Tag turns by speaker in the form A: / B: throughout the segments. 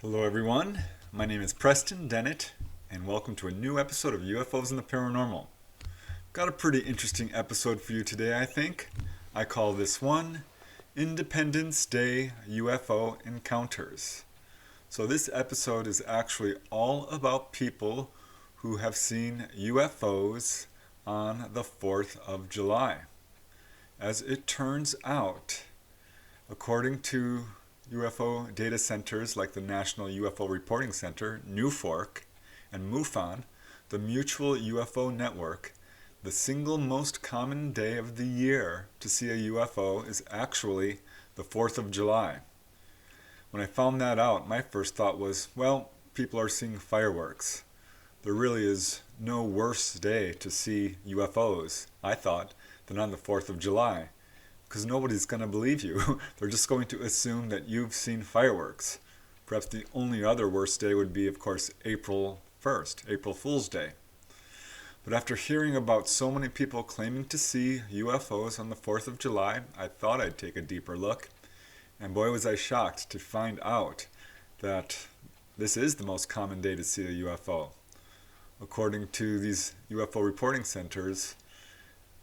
A: Hello everyone, my name is Preston, Dennett, and welcome to a new episode of UFOs and the Paranormal. Got a pretty interesting episode for you today, I think. I call this one Independence Day UFO Encounters. So this episode is actually all about people who have seen UFOs on the 4th of July. As it turns out, according to UFO data centers like the National UFO Reporting Center, NUFORC, and MUFON, the Mutual UFO Network, the single most common day of the year to see a UFO is actually the 4th of July. When I found that out, my first thought was, well, people are seeing fireworks. There really is no worse day to see UFOs, I thought, than on the 4th of July. Because nobody's going to believe you. They're just going to assume that you've seen fireworks. Perhaps the only other worst day would be, of course, April 1st, April Fool's Day. But after hearing about so many people claiming to see UFOs on the 4th of July, I thought I'd take a deeper look. And boy was I shocked to find out that this is the most common day to see a UFO. According to these UFO reporting centers,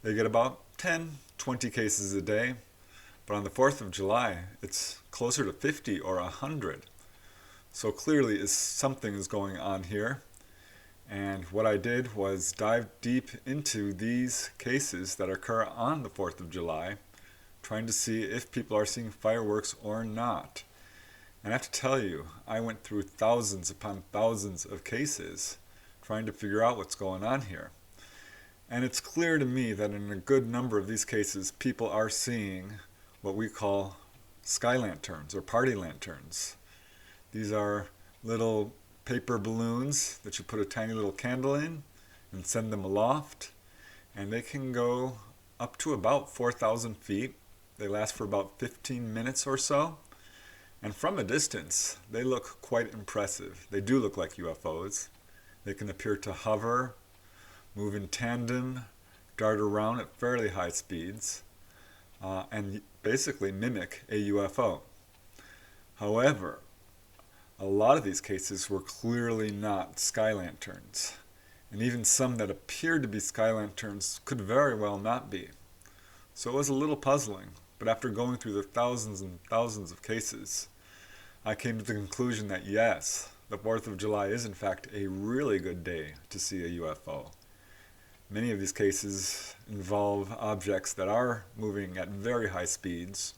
A: they get about 10-20 cases a day, but on the 4th of July, it's closer to 50 or 100. So clearly something is going on here. And what I did was dive deep into these cases that occur on the 4th of July, trying to see if people are seeing fireworks or not. And I have to tell you, I went through thousands upon thousands of cases trying to figure out what's going on here. And it's clear to me that in a good number of these cases, people are seeing what we call sky lanterns or party lanterns. These are little paper balloons that you put a tiny little candle in and send them aloft. And they can go up to about 4,000 feet. They last for about 15 minutes or so. And from a distance, they look quite impressive. They do look like UFOs. They can appear to hover, move in tandem, dart around at fairly high speeds, and basically mimic a UFO. However, a lot of these cases were clearly not sky lanterns, and even some that appeared to be sky lanterns could very well not be. So it was a little puzzling, but after going through the thousands and thousands of cases, I came to the conclusion that yes, the 4th of July is in fact a really good day to see a UFO. Many of these cases involve objects that are moving at very high speeds,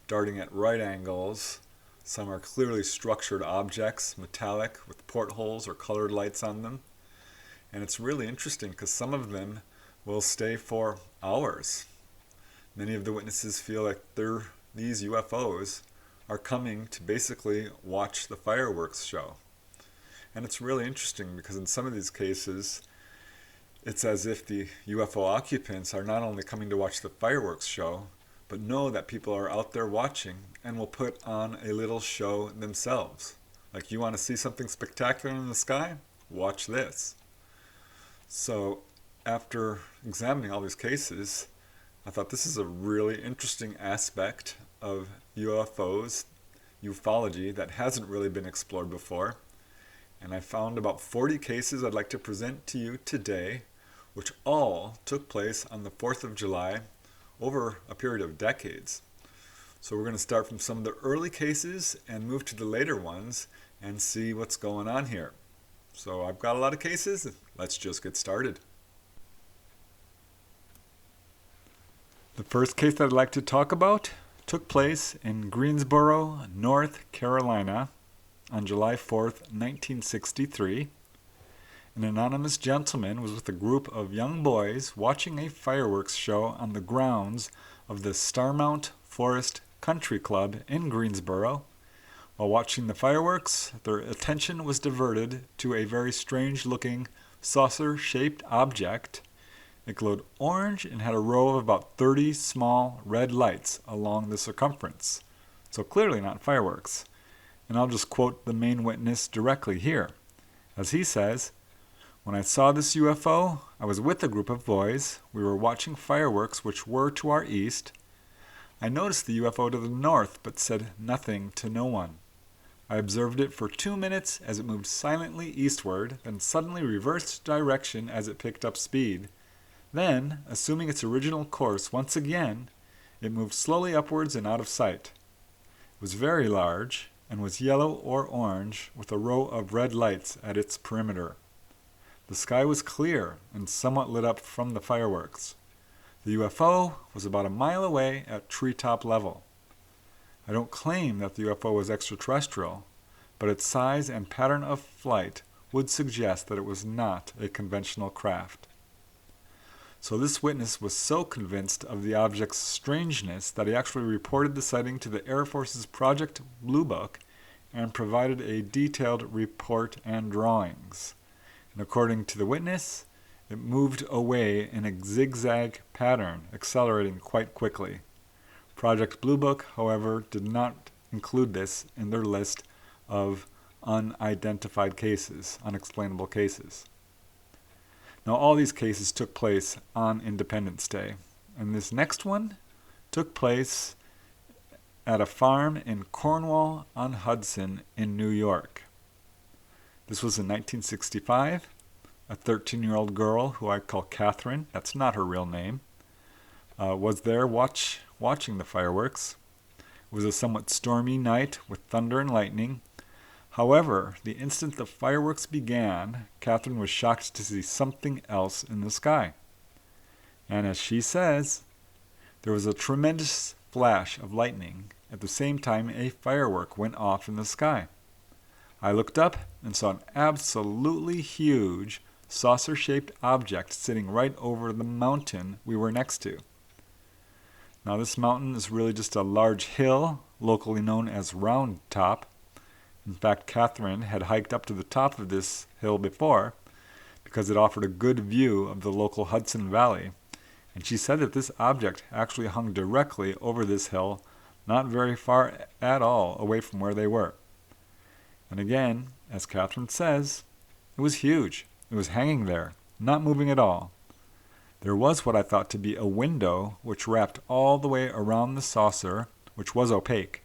A: darting at right angles. Some are clearly structured objects, metallic, with portholes or colored lights on them. And it's really interesting because some of them will stay for hours. Many of the witnesses feel like these UFOs are coming to basically watch the fireworks show. And it's really interesting because in some of these cases, it's as if the UFO occupants are not only coming to watch the fireworks show, but know that people are out there watching and will put on a little show themselves. Like, you want to see something spectacular in the sky? Watch this. So after examining all these cases, I thought this is a really interesting aspect of UFOs, ufology, that hasn't really been explored before. And I found about 40 cases I'd like to present to you today, which all took place on the 4th of July over a period of decades. So we're going to start from some of the early cases and move to the later ones and see what's going on here. So I've got a lot of cases. Let's just get started. The first case that I'd like to talk about took place in Greensboro, North Carolina on July 4th, 1963. An anonymous gentleman was with a group of young boys watching a fireworks show on the grounds of the Starmount Forest Country Club in Greensboro. While watching the fireworks, their attention was diverted to a very strange-looking saucer-shaped object. It glowed orange and had a row of about 30 small red lights along the circumference. So clearly not fireworks. And I'll just quote the main witness directly here. As he says, "When I saw this UFO, I was with a group of boys. We were watching fireworks which were to our east. I noticed the UFO to the north, but said nothing to no one. I observed it for 2 minutes as it moved silently eastward, then suddenly reversed direction as it picked up speed. Then, assuming its original course once again, it moved slowly upwards and out of sight. It was very large and was yellow or orange with a row of red lights at its perimeter. The sky was clear and somewhat lit up from the fireworks. The UFO was about a mile away at treetop level. I don't claim that the UFO was extraterrestrial, but its size and pattern of flight would suggest that it was not a conventional craft. So this witness was so convinced of the object's strangeness that he actually reported the sighting to the Air Force's Project Blue Book and provided a detailed report and drawings. And according to the witness, it moved away in a zigzag pattern, accelerating quite quickly. Project Blue Book, however, did not include this in their list of unidentified cases, unexplainable cases. Now, all these cases took place on Independence Day, and this next one took place at a farm in Cornwall-on-Hudson in New York. This was in 1965. A 13-year-old girl, who I call Catherine, that's not her real name, was there watching the fireworks. It was a somewhat stormy night with thunder and lightning. However, the instant the fireworks began, Catherine was shocked to see something else in the sky. And as she says, there was a tremendous flash of lightning. At the same time, a firework went off in the sky. I looked up and saw an absolutely huge saucer-shaped object sitting right over the mountain we were next to. Now, this mountain is really just a large hill, locally known as Round Top. In fact, Catherine had hiked up to the top of this hill before because it offered a good view of the local Hudson Valley, and she said that this object actually hung directly over this hill, not very far at all away from where they were. And again, as Catherine says, it was huge. It was hanging there, not moving at all. There was what I thought to be a window which wrapped all the way around the saucer, which was opaque.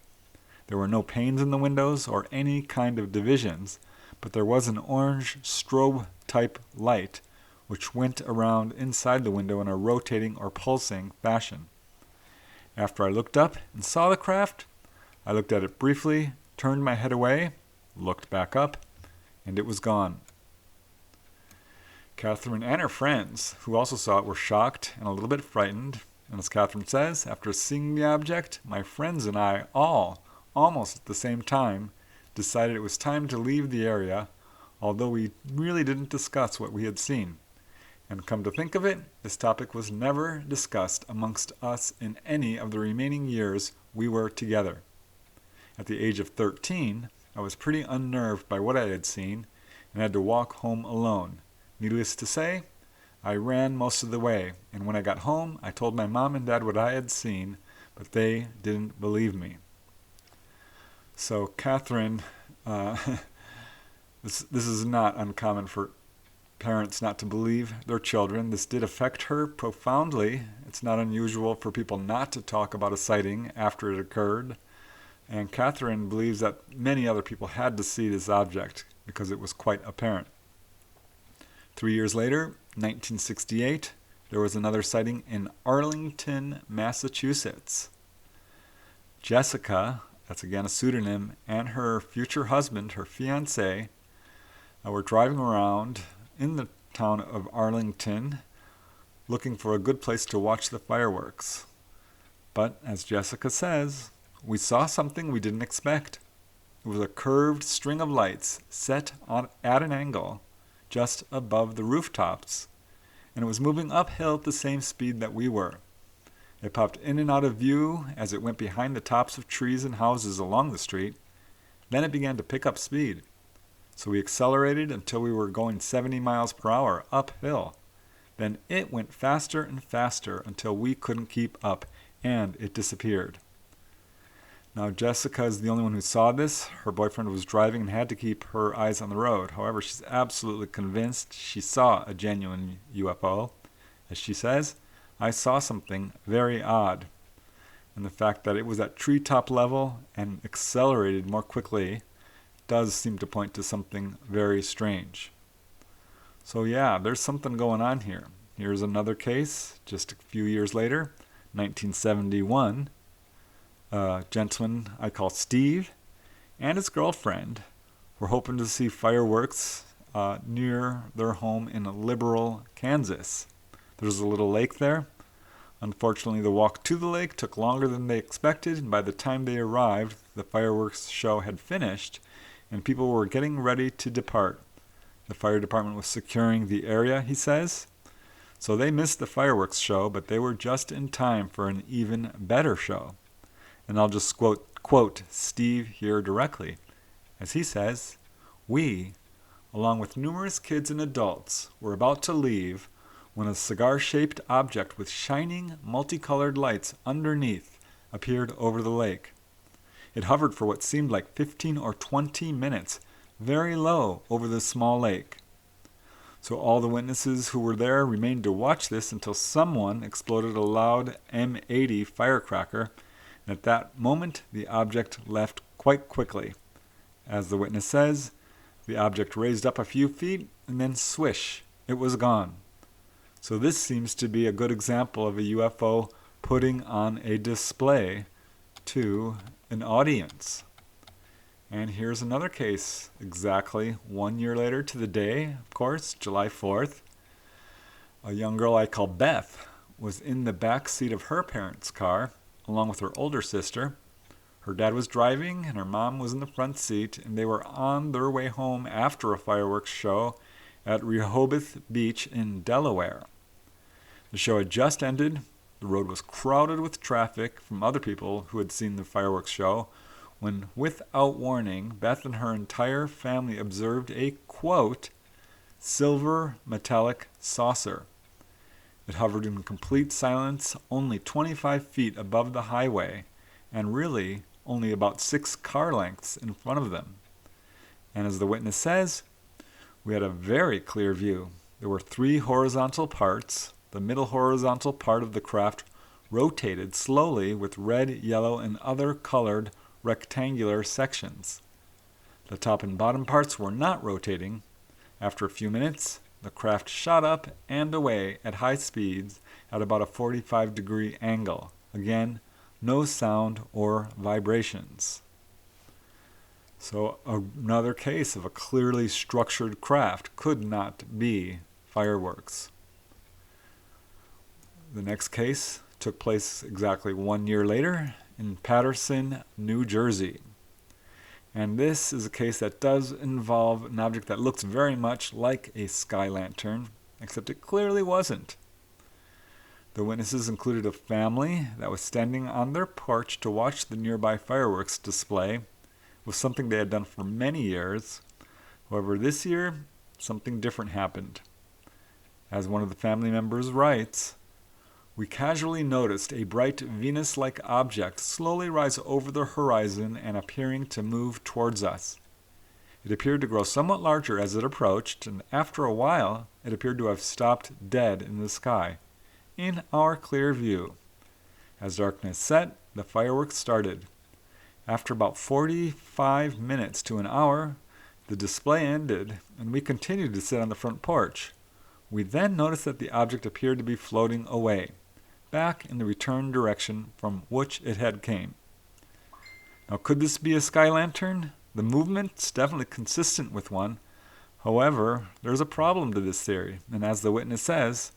A: There were no panes in the windows or any kind of divisions, but there was an orange strobe-type light which went around inside the window in a rotating or pulsing fashion. After I looked up and saw the craft, I looked at it briefly, turned my head away, looked back up, and it was gone. Catherine and her friends, who also saw it, were shocked and a little bit frightened. And as Catherine says, after seeing the object, my friends and I all, almost at the same time, decided it was time to leave the area, although we really didn't discuss what we had seen. And come to think of it, this topic was never discussed amongst us in any of the remaining years we were together. At the age of 13, I was pretty unnerved by what I had seen and had to walk home alone. Needless to say, I ran most of the way, and when I got home, I told my mom and dad what I had seen, but they didn't believe me. So Catherine, this is not uncommon for parents not to believe their children. This did affect her profoundly. It's not unusual for people not to talk about a sighting after it occurred. And Catherine believes that many other people had to see this object because it was quite apparent. 3 years later, 1968, there was another sighting in Arlington, Massachusetts. Jessica, that's again a pseudonym, and her future husband, her fiancé, were driving around in the town of Arlington looking for a good place to watch the fireworks. But, as Jessica says, we saw something we didn't expect. It was a curved string of lights set at an angle just above the rooftops, and it was moving uphill at the same speed that we were. It popped in and out of view as it went behind the tops of trees and houses along the street. Then it began to pick up speed. So we accelerated until we were going 70 miles per hour uphill. Then it went faster and faster until we couldn't keep up, and it disappeared. Now, Jessica is the only one who saw this. Her boyfriend was driving and had to keep her eyes on the road. However, she's absolutely convinced she saw a genuine UFO. As she says, I saw something very odd. And the fact that it was at treetop level and accelerated more quickly does seem to point to something very strange. So yeah, there's something going on here. Here's another case, just a few years later, 1971. A gentleman I call Steve and his girlfriend were hoping to see fireworks near their home in Liberal, Kansas. There's a little lake there. Unfortunately, the walk to the lake took longer than they expected, and by the time they arrived, the fireworks show had finished, and people were getting ready to depart. The fire department was securing the area, he says. So they missed the fireworks show, but they were just in time for an even better show. And I'll just quote Steve here directly. As he says, "We, along with numerous kids and adults, were about to leave when a cigar-shaped object with shining, multicolored lights underneath appeared over the lake. It hovered for what seemed like 15 or 20 minutes, very low over the small lake. So all the witnesses who were there remained to watch this until someone exploded a loud M80 firecracker, and at that moment the object left quite quickly. As the witness says, the object raised up a few feet, and then swish, it was gone." So this seems to be a good example of a UFO putting on a display to an audience. And here's another case, exactly 1 year later to the day, of course, July 4th. A young girl I call Beth was in the back seat of her parents' car, along with her older sister. Her dad was driving, and her mom was in the front seat, and they were on their way home after a fireworks show at Rehoboth Beach in Delaware. The show had just ended. The road was crowded with traffic from other people who had seen the fireworks show, when, without warning, Beth and her entire family observed a, quote, silver metallic saucer. It hovered in complete silence only 25 feet above the highway, and really only about 6 car lengths in front of them. And as the witness says, "We had a very clear view. There were 3 horizontal parts. The middle horizontal part of the craft rotated slowly with red, yellow, and other colored rectangular sections. The top and bottom parts were not rotating. After a few minutes, the craft shot up and away at high speeds at about a 45-degree angle. Again, no sound or vibrations." So another case of a clearly structured craft could not be fireworks. The next case took place exactly 1 year later in Paterson, New Jersey. And this is a case that does involve an object that looks very much like a sky lantern, except it clearly wasn't. The witnesses included a family that was standing on their porch to watch the nearby fireworks display. It was something they had done for many years. However, this year, something different happened. As one of the family members writes, "We casually noticed a bright Venus-like object slowly rise over the horizon and appearing to move towards us. It appeared to grow somewhat larger as it approached, and after a while, it appeared to have stopped dead in the sky, in our clear view. As darkness set, the fireworks started. After about 45 minutes to an hour, the display ended, and we continued to sit on the front porch. We then noticed that the object appeared to be floating away, back in the return direction from which it had came." Now, could this be a sky lantern? The movement's definitely consistent with one. However, there's a problem to this theory, and as the witness says,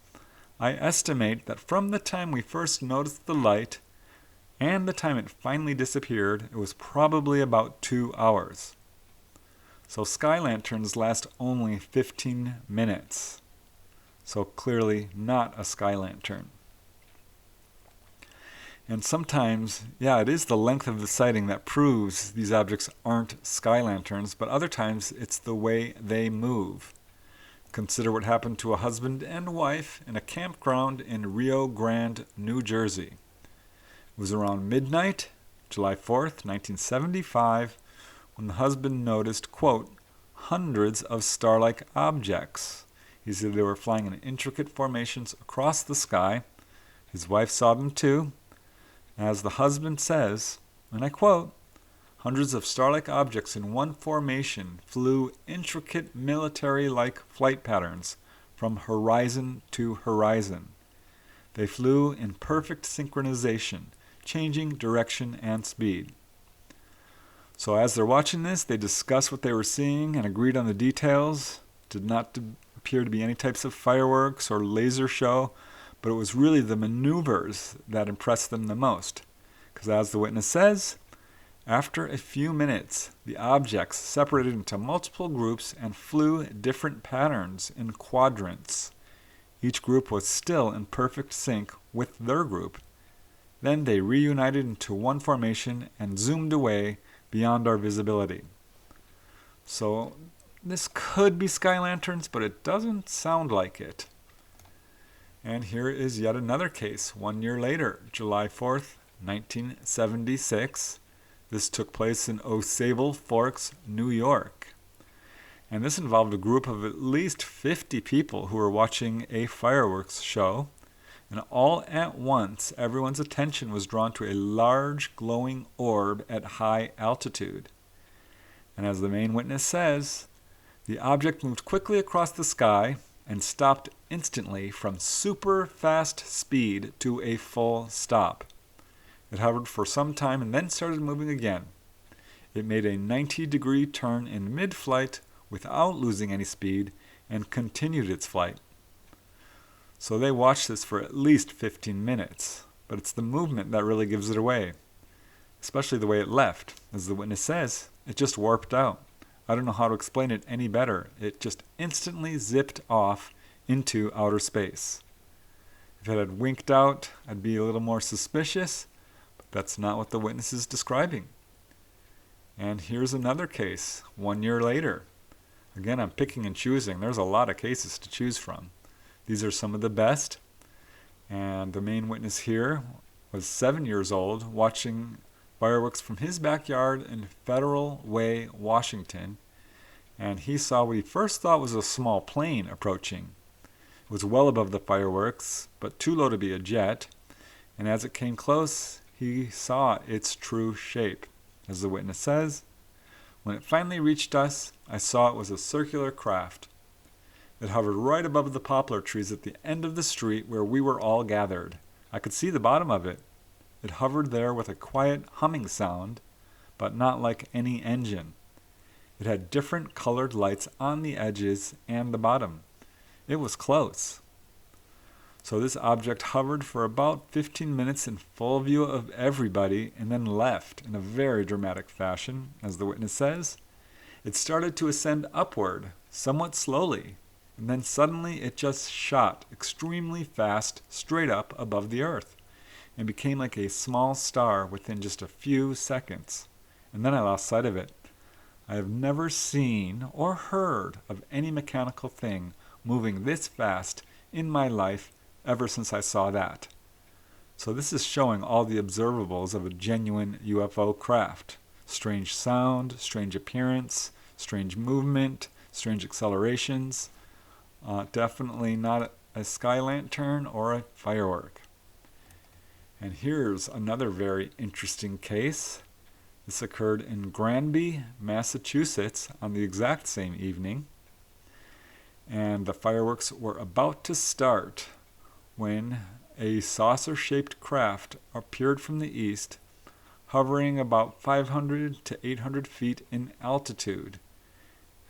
A: "I estimate that from the time we first noticed the light and the time it finally disappeared, it was probably about 2 hours. So sky lanterns last only 15 minutes. So clearly not a sky lantern." And sometimes, it is the length of the sighting that proves these objects aren't sky lanterns, but other times it's the way they move. Consider what happened to a husband and wife in a campground in Rio Grande, New Jersey. It was around midnight, July 4th, 1975, when the husband noticed, quote, "hundreds of star-like objects." He said they were flying in intricate formations across the sky. His wife saw them too. As the husband says, and I quote, Hundreds of star-like objects in one formation flew intricate military-like flight patterns from horizon to horizon. They flew in perfect synchronization, changing direction and speed. So as they're watching this, they discussed what they were seeing and agreed on the details. Did not appear to be any types of fireworks or laser show, but it was really the maneuvers that impressed them the most. Because as the witness says, after a few minutes, the objects separated into multiple groups and flew different patterns in quadrants. Each group was still in perfect sync with their group. Then they reunited into one formation and zoomed away beyond our visibility. So this could be sky lanterns, but it doesn't sound like it. And here is yet another case, 1 year later, July 4th, 1976. This took place in Osable Forks, New York. And this involved a group of at least 50 people who were watching a fireworks show. And all at once, everyone's attention was drawn to a large glowing orb at high altitude. And as the main witness says, the object moved quickly across the sky and stopped instantly from super fast speed to a full stop. It hovered for some time and then started moving again. It made a 90-degree turn in mid-flight without losing any speed and continued its flight. So they watched this for at least 15 minutes, but it's the movement that really gives it away, especially the way it left. As the witness says, it just warped out. I don't know how to explain it any better. It just instantly zipped off into outer space. If it had winked out, I'd be a little more suspicious, but that's not what the witness is describing. And here's another case, 1 year later. Again, I'm picking and choosing. There's a lot of cases to choose from. These are some of the best. And the main witness here was 7 years old, watching fireworks from his backyard in Federal Way, Washington. And he saw what he first thought was a small plane approaching. It was well above the fireworks, but too low to be a jet. And as it came close, he saw its true shape. As the witness says, when it finally reached us, I saw it was a circular craft. It hovered right above the poplar trees at the end of the street where we were all gathered. I could see the bottom of it. It hovered there with a quiet humming sound, but not like any engine. It had different colored lights on the edges and the bottom. It was close. So this object hovered for about 15 minutes in full view of everybody and then left in a very dramatic fashion, as the witness says. It started to ascend upward, somewhat slowly, and then suddenly it just shot extremely fast straight up above the earth and became like a small star within just a few seconds. And then I lost sight of it. I have never seen or heard of any mechanical thing moving this fast in my life ever since I saw that. So this is showing all the observables of a genuine UFO craft. Strange sound, strange appearance, strange movement, strange accelerations. Definitely not a sky lantern or a firework. And here's another very interesting case. This occurred in Granby, Massachusetts on the exact same evening. And the fireworks were about to start when a saucer-shaped craft appeared from the east, hovering about 500 to 800 feet in altitude.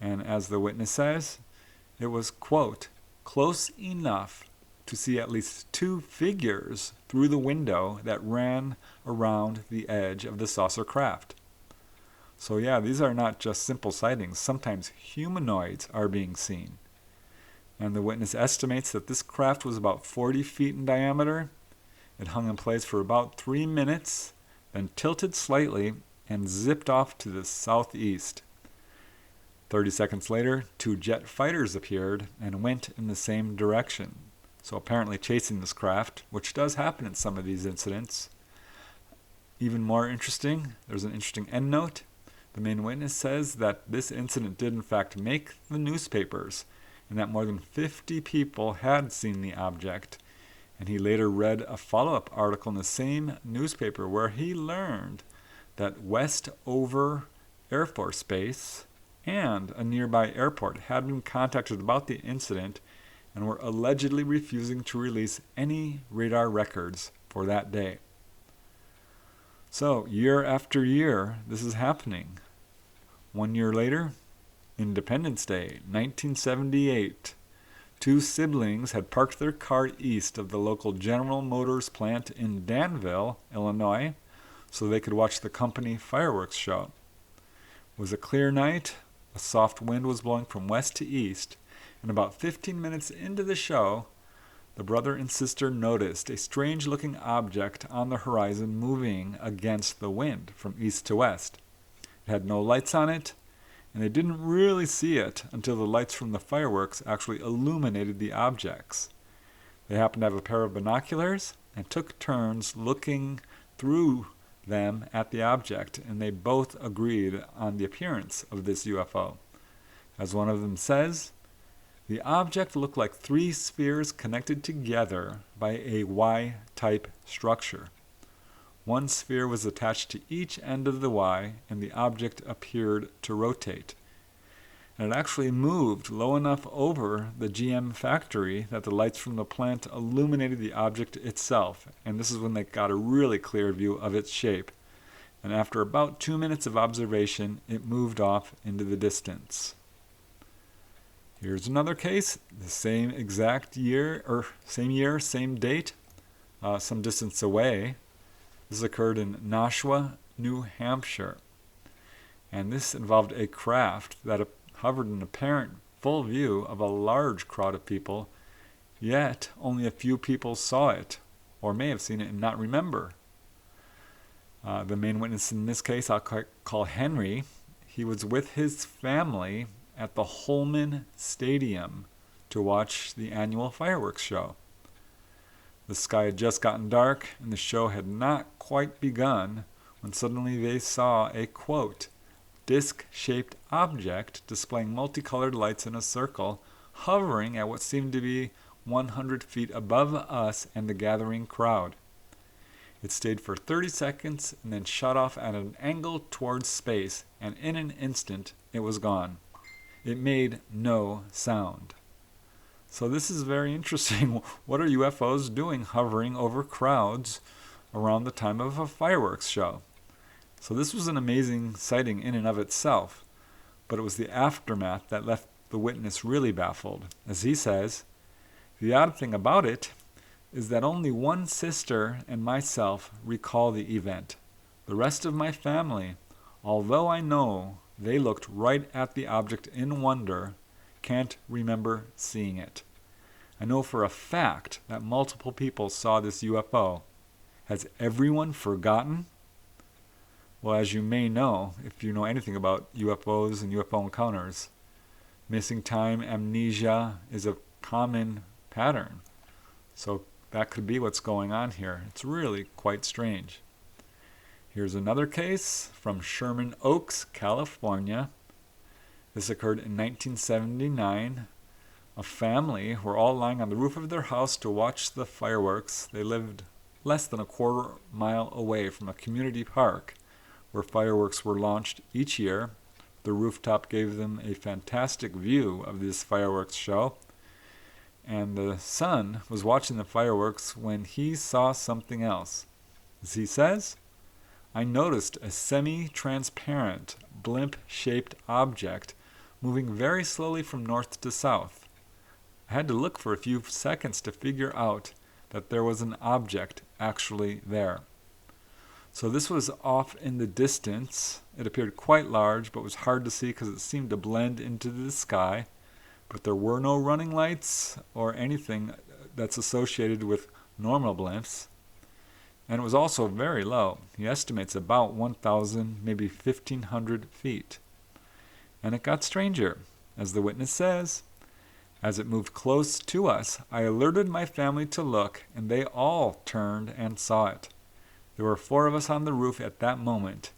A: And as the witness says, it was, quote, close enough to see at least two figures through the window that ran around the edge of the saucer craft. So yeah, these are not just simple sightings. Sometimes humanoids are being seen. And the witness estimates that this craft was about 40 feet in diameter. It hung in place for about 3 minutes, then tilted slightly and zipped off to the southeast. 30 seconds later, 2 jet fighters appeared and went in the same direction. So apparently chasing this craft, which does happen in some of these incidents. Even more interesting, there's an interesting endnote. The main witness says that this incident did in fact make the newspapers, and that more than 50 people had seen the object. And he later read a follow-up article in the same newspaper where he learned that Westover Air Force Base and a nearby airport had been contacted about the incident and were allegedly refusing to release any radar records for that day. So, year after year, this is happening. 1 year later, Independence Day, 1978. Two siblings had parked their car east of the local General Motors plant in Danville, Illinois, so they could watch the company fireworks show. It was a clear night, a soft wind was blowing from west to east, and about 15 minutes into the show, the brother and sister noticed a strange-looking object on the horizon moving against the wind from east to west. It had no lights on it, and they didn't really see it until the lights from the fireworks actually illuminated the objects. They happened to have a pair of binoculars and took turns looking through them at the object, and they both agreed on the appearance of this UFO. As one of them says, the object looked like three spheres connected together by a Y-type structure. One sphere was attached to each end of the Y, and the object appeared to rotate. And it actually moved low enough over the GM factory that the lights from the plant illuminated the object itself, and this is when they got a really clear view of its shape. And after about 2 minutes of observation, it moved off into the distance. Here's another case, the same exact year, same date, some distance away. This occurred in Nashua, New Hampshire. And this involved a craft that hovered in apparent full view of a large crowd of people, yet only a few people saw it, or may have seen it and not remember. The main witness in this case I'll call Henry. He was with his family at the Holman Stadium to watch the annual fireworks show. The sky had just gotten dark, and the show had not quite begun when suddenly they saw a, quote, disc-shaped object displaying multicolored lights in a circle, hovering at what seemed to be 100 feet above us and the gathering crowd. It stayed for 30 seconds and then shot off at an angle towards space, and in an instant it was gone. It made no sound. So this is very interesting. What are UFOs doing hovering over crowds around the time of a fireworks show? So this was an amazing sighting in and of itself, but it was the aftermath that left the witness really baffled. As he says, the odd thing about it is that only one sister and myself recall the event. The rest of my family, although I know they looked right at the object in wonder, can't remember seeing it. I know for a fact that multiple people saw this UFO. Has everyone forgotten? Well, as you may know, if you know anything about UFOs and UFO encounters, missing time amnesia is a common pattern. So that could be what's going on here. It's really quite strange. Here's another case from Sherman Oaks, California. This occurred in 1979. A family were all lying on the roof of their house to watch the fireworks. They lived less than a quarter mile away from a community park where fireworks were launched each year. The rooftop gave them a fantastic view of this fireworks show. And the son was watching the fireworks when he saw something else. As he says, I noticed a semi-transparent, blimp-shaped object moving very slowly from north to south. I had to look for a few seconds to figure out that there was an object actually there. So this was off in the distance. It appeared quite large, but was hard to see because it seemed to blend into the sky. But there were no running lights or anything that's associated with normal blimps. And it was also very low. He estimates about 1,000, maybe 1,500 feet. And it got stranger. As the witness says, as it moved close to us, I alerted my family to look, and they all turned and saw it. There were 4 of us on the roof at that moment,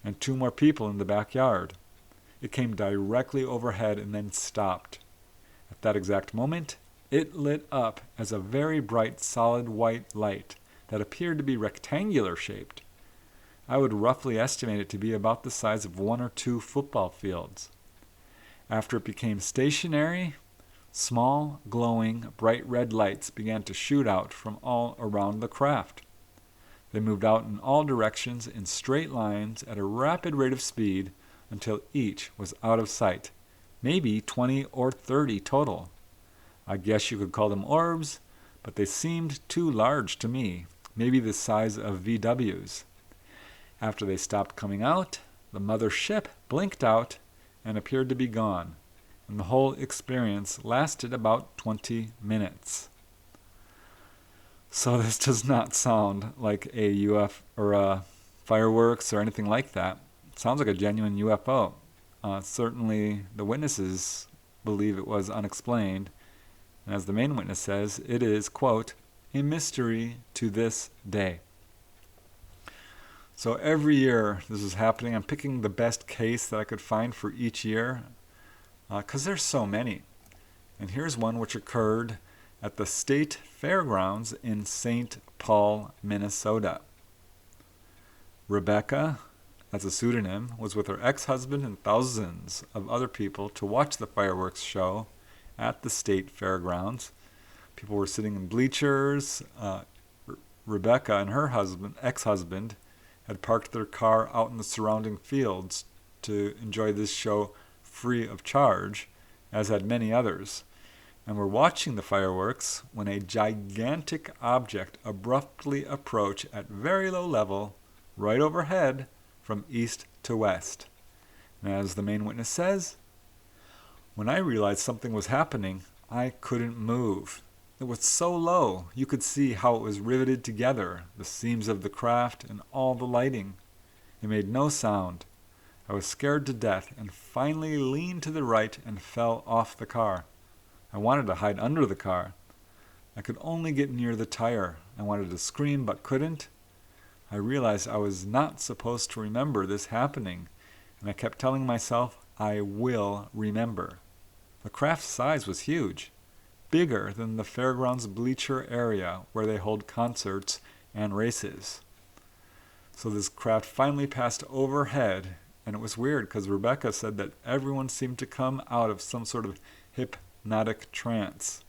A: and 2 more people in the backyard. It came directly overhead and then stopped. At that exact moment, it lit up as a very bright solid white light that appeared to be rectangular shaped. I would roughly estimate it to be about the size of 1 or 2 football fields. After it became stationary, small, glowing, bright red lights began to shoot out from all around the craft. They moved out in all directions in straight lines at a rapid rate of speed until each was out of sight, maybe 20 or 30 total. I guess you could call them orbs, but they seemed too large to me, maybe the size of VWs. After they stopped coming out, the mother ship blinked out and appeared to be gone, and the whole experience lasted about 20 minutes. So this does not sound like a UFO or a fireworks or anything like that. It sounds like a genuine UFO. Certainly the witnesses believe it was unexplained, and as the main witness says, it is, quote, a mystery to this day. So every year this is happening. I'm picking the best case that I could find for each year because there's so many. And here's one which occurred at the State Fairgrounds in St. Paul, Minnesota. Rebecca, as a pseudonym, was with her ex-husband and thousands of other people to watch the fireworks show at the State Fairgrounds. People were sitting in bleachers. Rebecca and her ex-husband, had parked their car out in the surrounding fields to enjoy this show free of charge, as had many others, and were watching the fireworks when a gigantic object abruptly approached at very low level, right overhead, from east to west. And as the main witness says, when I realized something was happening, I couldn't move. It was so low, you could see how it was riveted together, the seams of the craft and all the lighting. It made no sound. I was scared to death and finally leaned to the right and fell off the car. I wanted to hide under the car. I could only get near the tire. I wanted to scream but couldn't. I realized I was not supposed to remember this happening, and I kept telling myself, I will remember. The craft's size was huge, bigger than the fairgrounds bleacher area where they hold concerts and races. So this craft finally passed overhead, and it was weird because Rebecca said that everyone seemed to come out of some sort of hypnotic trance.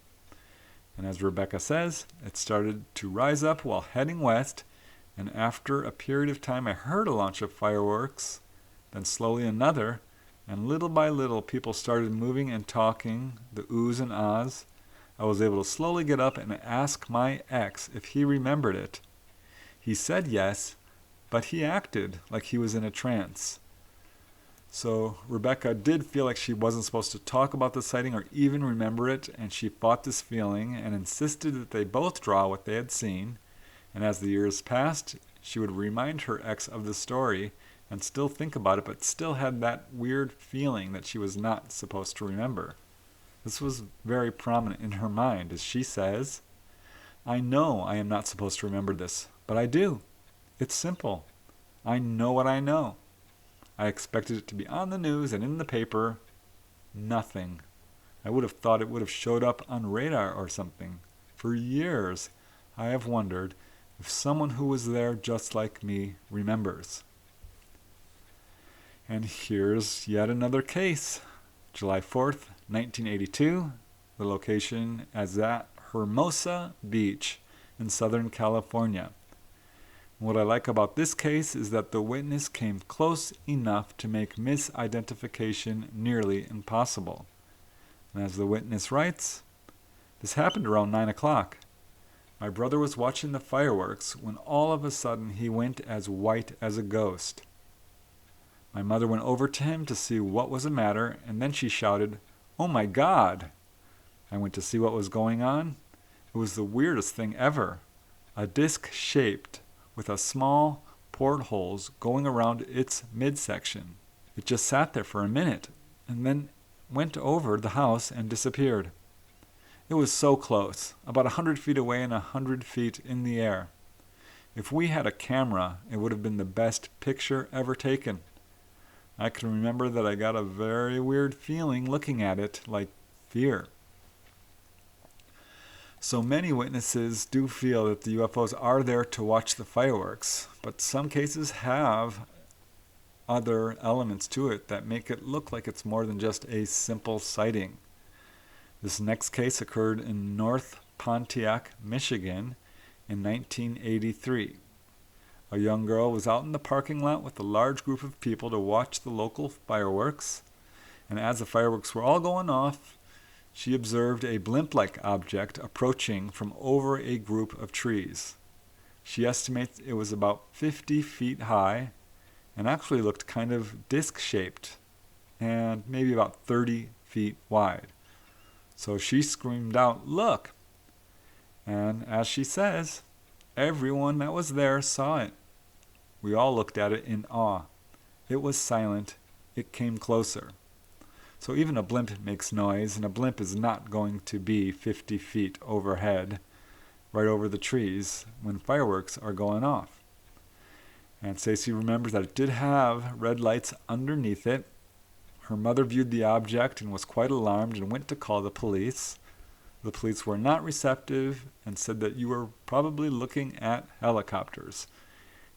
A: And as Rebecca says, it started to rise up while heading west, and after a period of time I heard a launch of fireworks, then slowly another, and little by little people started moving and talking, the oohs and ahs. I was able to slowly get up and ask my ex if he remembered it. He said yes, but he acted like he was in a trance. So Rebecca did feel like she wasn't supposed to talk about the sighting or even remember it, and she fought this feeling and insisted that they both draw what they had seen. And as the years passed, she would remind her ex of the story and still think about it, but still had that weird feeling that she was not supposed to remember. This was very prominent in her mind, as she says, I know I am not supposed to remember this, but I do. It's simple. I know what I know. I expected it to be on the news and in the paper. Nothing. I would have thought it would have showed up on radar or something. For years, I have wondered if someone who was there just like me remembers. And here's yet another case. July 4th, 1982. The location is at Hermosa Beach in Southern California. What I like about this case is that the witness came close enough to make misidentification nearly impossible. And as the witness writes, this happened around 9 o'clock. My brother was watching the fireworks when all of a sudden he went as white as a ghost. My mother went over to him to see what was the matter, and then she shouted, "Oh my God!" I went to see what was going on. It was the weirdest thing ever. A disc shaped with a small portholes going around its midsection. It just sat there for a minute and then went over the house and disappeared. It was so close, about 100 feet away and 100 feet in the air. If we had a camera, it would have been the best picture ever taken. I can remember that I got a very weird feeling looking at it, like fear. So many witnesses do feel that the UFOs are there to watch the fireworks, but some cases have other elements to it that make it look like it's more than just a simple sighting. This next case occurred in North Pontiac, Michigan in 1983. A young girl was out in the parking lot with a large group of people to watch the local fireworks, and as the fireworks were all going off, she observed a blimp-like object approaching from over a group of trees. She estimates it was about 50 feet high and actually looked kind of disc-shaped and maybe about 30 feet wide. So she screamed out, "Look!" And as she says, everyone that was there saw it. We all looked at it in awe. It was silent. It came closer. So even a blimp makes noise, and a blimp is not going to be 50 feet overhead, right over the trees, when fireworks are going off. And Stacy remembers that it did have red lights underneath it. Her mother viewed the object and was quite alarmed and went to call the police. The police were not receptive and said that you were probably looking at helicopters.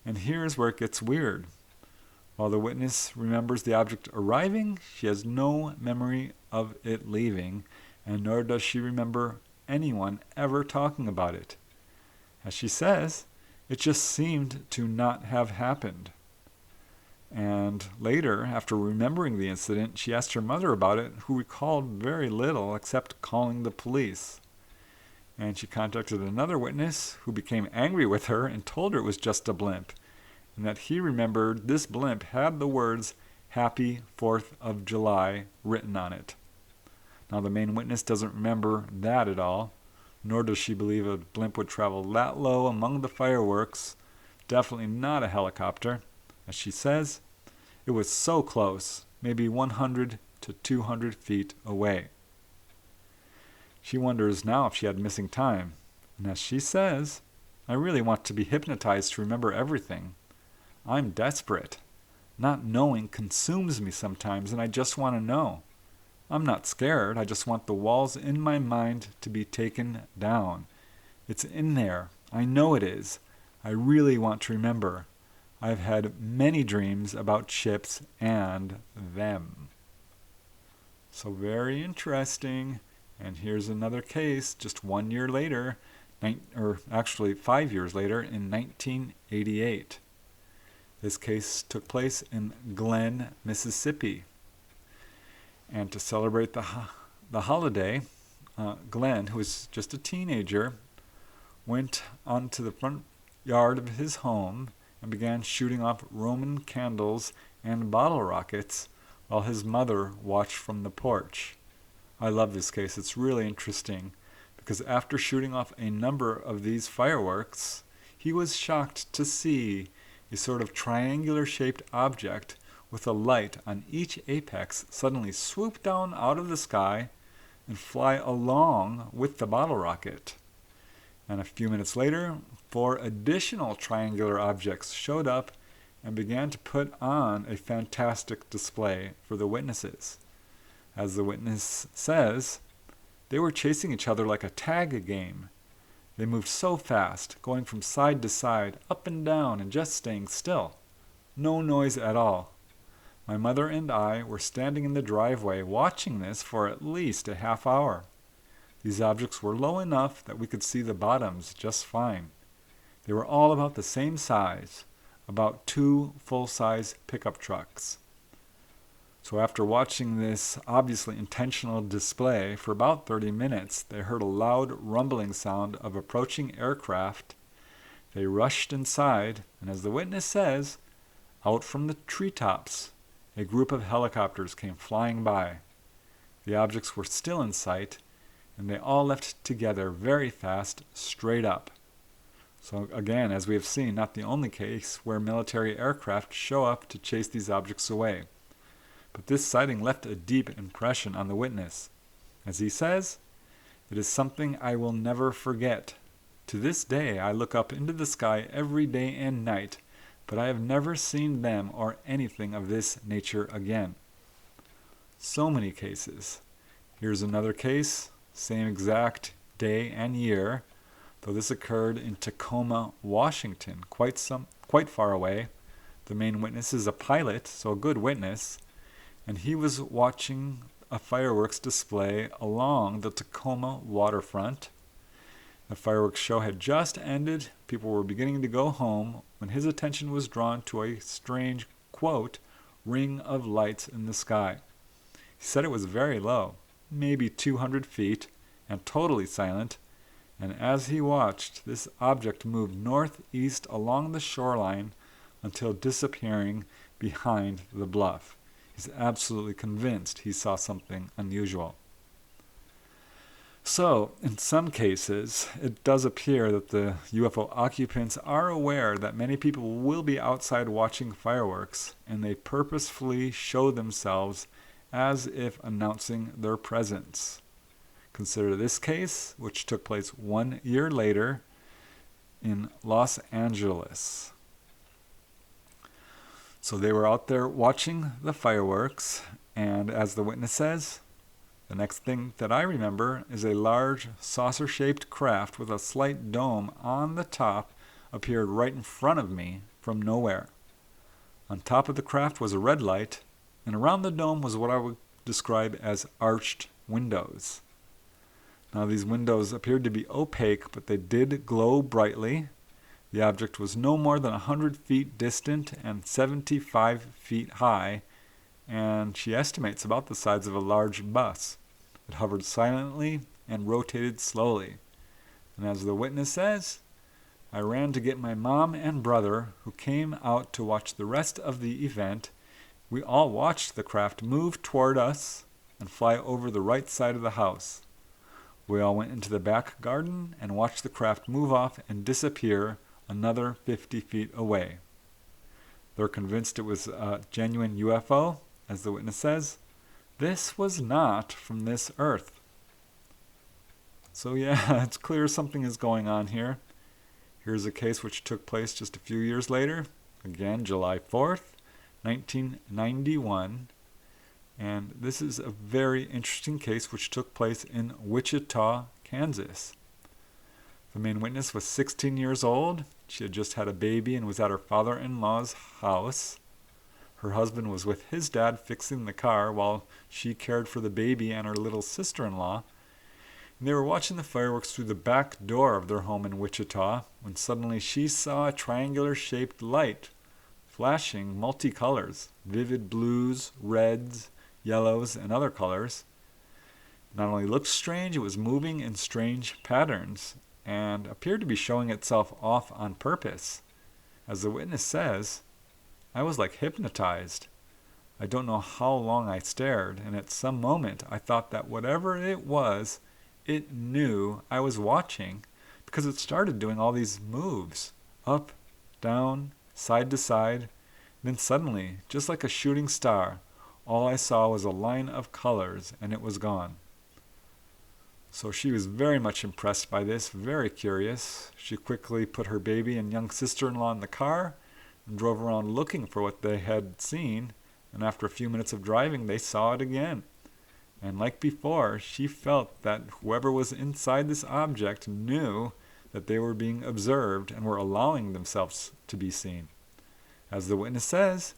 A: And here's where it gets weird. While the witness remembers the object arriving, she has no memory of it leaving, and nor does she remember anyone ever talking about it. As she says, it just seemed to not have happened. And later, after remembering the incident, she asked her mother about it, who recalled very little except calling the police. And she contacted another witness who became angry with her and told her it was just a blimp, and that he remembered this blimp had the words "Happy 4th of July" written on it. Now the main witness doesn't remember that at all, nor does she believe a blimp would travel that low among the fireworks, definitely not a helicopter. As she says, it was so close, maybe 100 to 200 feet away. She wonders now if she had missing time, and as she says, "I really want to be hypnotized to remember everything. I'm desperate. Not knowing consumes me sometimes, and I just want to know. I'm not scared. I just want the walls in my mind to be taken down. It's in there. I know it is. I really want to remember. I've had many dreams about ships and them." So very interesting. And here's another case just 1 year later, or actually 5 years later, in 1988. This case took place in Glen, Mississippi. And to celebrate the holiday, Glenn, who was just a teenager, went onto the front yard of his home and began shooting off Roman candles and bottle rockets while his mother watched from the porch. I love this case. It's really interesting because after shooting off a number of these fireworks, he was shocked to see a sort of triangular-shaped object with a light on each apex suddenly swoop down out of the sky and fly along with the bottle rocket. And a few minutes later, 4 additional triangular objects showed up and began to put on a fantastic display for the witnesses. As the witness says, they were chasing each other like a tag game. They moved so fast, going from side to side, up and down, and just staying still. No noise at all. My mother and I were standing in the driveway watching this for at least a half hour. These objects were low enough that we could see the bottoms just fine. They were all about the same size, about 2 full-size pickup trucks. So after watching this obviously intentional display for about 30 minutes, they heard a loud rumbling sound of approaching aircraft. They rushed inside, and as the witness says, out from the treetops, a group of helicopters came flying by. The objects were still in sight, and they all left together very fast, straight up. So again, as we have seen, not the only case where military aircraft show up to chase these objects away. But this sighting left a deep impression on the witness. As he says, "It is something I will never forget. To this day I look up into the sky every day and night, but I have never seen them or anything of this nature again." So many cases. Here's another case, same exact day and year, though this occurred in Tacoma, Washington, quite far away. The main witness is a pilot, so a good witness, and he was watching a fireworks display along the Tacoma waterfront. The fireworks show had just ended. People were beginning to go home when his attention was drawn to a strange, quote, ring of lights in the sky. He said it was very low, maybe 200 feet, and totally silent, and as he watched, this object moved northeast along the shoreline until disappearing behind the bluff. He's absolutely convinced he saw something unusual. So, in some cases, it does appear that the UFO occupants are aware that many people will be outside watching fireworks, and they purposefully show themselves as if announcing their presence. Consider this case, which took place 1 year later in Los Angeles. So they were out there watching the fireworks, and as the witness says, the next thing that I remember is a large saucer-shaped craft with a slight dome on the top appeared right in front of me from nowhere. On top of the craft was a red light, and around the dome was what I would describe as arched windows. Now these windows appeared to be opaque, but they did glow brightly. The object was no more than 100 feet distant and 75 feet high, and she estimates about the size of a large bus. It hovered silently and rotated slowly. And as the witness says, I ran to get my mom and brother, who came out to watch the rest of the event. We all watched the craft move toward us and fly over the right side of the house. We all went into the back garden and watched the craft move off and disappear another 50 feet away. They're convinced it was a genuine UFO, as the witness says. This was not from this earth. So yeah, it's clear something is going on here. Here's a case which took place just a few years later, again July 4th, 1991. And this is a very interesting case which took place in Wichita, Kansas. The main witness was 16 years old. She had just had a baby and was at her father-in-law's house. Her husband was with his dad fixing the car while she cared for the baby and her little sister-in-law. And they were watching the fireworks through the back door of their home in Wichita when suddenly she saw a triangular-shaped light flashing multicolors, vivid blues, reds, yellows, and other colors. It not only looked strange, it was moving in strange patterns and appeared to be showing itself off on purpose. As the witness says, I was like hypnotized. I don't know how long I stared, and at some moment I thought that whatever it was, it knew I was watching because it started doing all these moves, up, down, side to side. Then suddenly, just like a shooting star, all I saw was a line of colors, and it was gone. So she was very much impressed by this, very curious. She quickly put her baby and young sister-in-law in the car and drove around looking for what they had seen, and after a few minutes of driving, they saw it again. And like before, she felt that whoever was inside this object knew that they were being observed and were allowing themselves to be seen. As the witness says,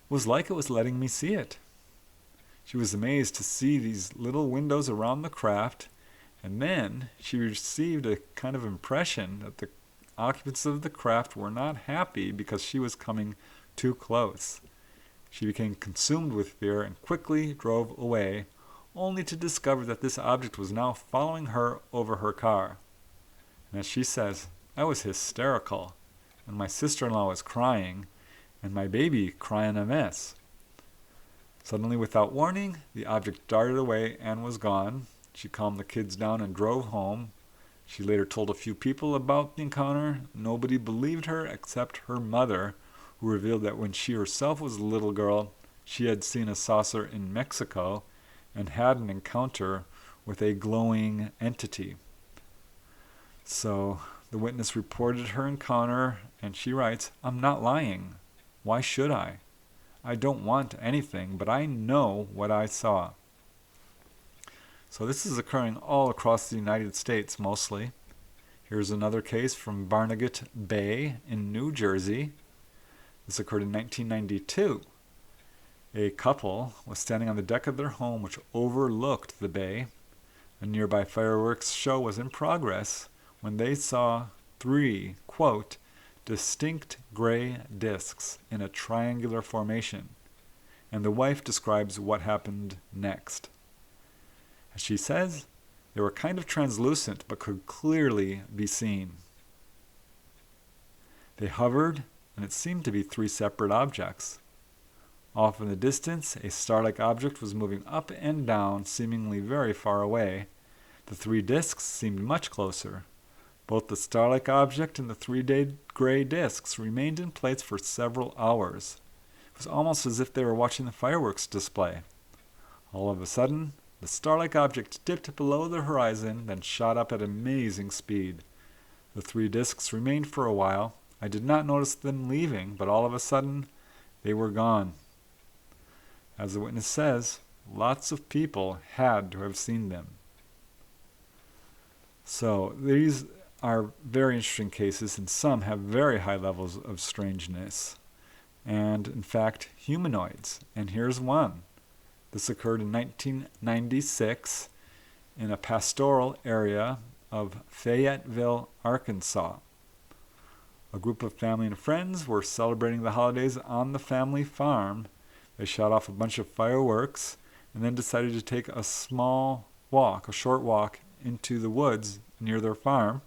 A: it was like it was letting me see it. She was amazed to see these little windows around the craft, and then she received a kind of impression that the occupants of the craft were not happy because she was coming too close. She became consumed with fear and quickly drove away, only to discover that this object was now following her over her car. And as she says, I was hysterical, and my sister-in-law was crying, and my baby crying a mess. Suddenly, without warning, the object darted away and was gone. She calmed the kids down and drove home. She later told a few people about the encounter. Nobody believed her except her mother, who revealed that when she herself was a little girl, she had seen a saucer in Mexico and had an encounter with a glowing entity. So the witness reported her encounter, and she writes, I'm not lying. Why should I? I don't want anything, but I know what I saw. So this is occurring all across the United States mostly. Here's another case from Barnegat Bay in New Jersey. This occurred in 1992. A couple was standing on the deck of their home which overlooked the bay. A nearby fireworks show was in progress when they saw three, quote, distinct gray discs in a triangular formation, and the wife describes what happened next. As she says, they were kind of translucent but could clearly be seen. They hovered, and it seemed to be three separate objects. Off in the distance, a star-like object was moving up and down, seemingly very far away. The three discs seemed much closer. Both the star-like object and the three gray discs remained in place for several hours. It was almost as if they were watching the fireworks display. All of a sudden, the star-like object dipped below the horizon, then shot up at amazing speed. The three discs remained for a while. I did not notice them leaving, but all of a sudden, they were gone. As the witness says, lots of people had to have seen them. So these are very interesting cases, and some have very high levels of strangeness. And in fact, humanoids. And here's one. This occurred in 1996 in a pastoral area of Fayetteville, Arkansas. A group of family and friends were celebrating the holidays on the family farm. They shot off a bunch of fireworks and then decided to take a short walk into the woods near their farm.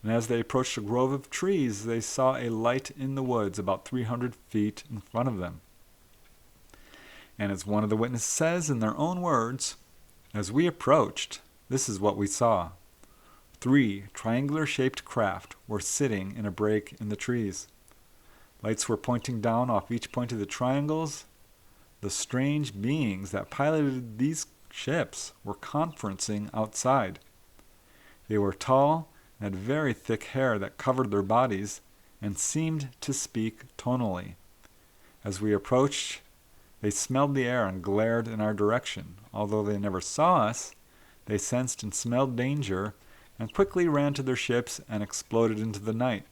A: And as they approached a grove of trees, they saw a light in the woods about 300 feet in front of them. And as one of the witnesses says in their own words, as we approached, this is what we saw. 3 triangular-shaped craft were sitting in a break in the trees. Lights were pointing down off each point of the triangles. The strange beings that piloted these ships were conferencing outside. They were tall and had very thick hair that covered their bodies and seemed to speak tonally. As we approached, they smelled the air and glared in our direction. Although they never saw us, they sensed and smelled danger and quickly ran to their ships and exploded into the night.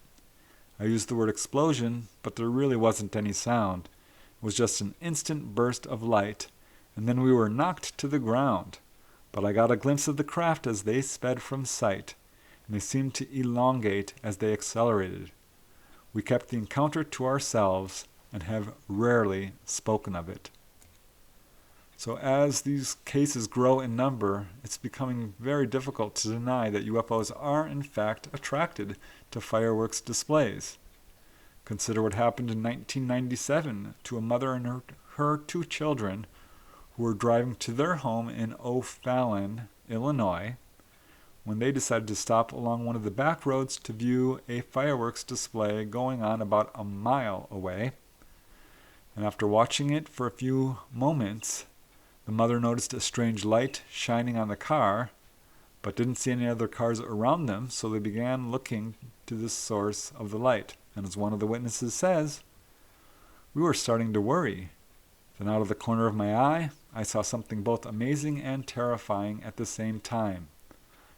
A: I used the word explosion, but there really wasn't any sound. It was just an instant burst of light, and then we were knocked to the ground. But I got a glimpse of the craft as they sped from sight, and they seemed to elongate as they accelerated. We kept the encounter to ourselves and have rarely spoken of it. So as these cases grow in number, it's becoming very difficult to deny that UFOs are in fact attracted to fireworks displays. Consider what happened in 1997 to a mother and her 2 children who were driving to their home in O'Fallon, Illinois, when they decided to stop along one of the back roads to view a fireworks display going on about a mile away. And after watching it for a few moments, the mother noticed a strange light shining on the car, but didn't see any other cars around them, so they began looking to the source of the light. And as one of the witnesses says, we were starting to worry. Then out of the corner of my eye, I saw something both amazing and terrifying at the same time.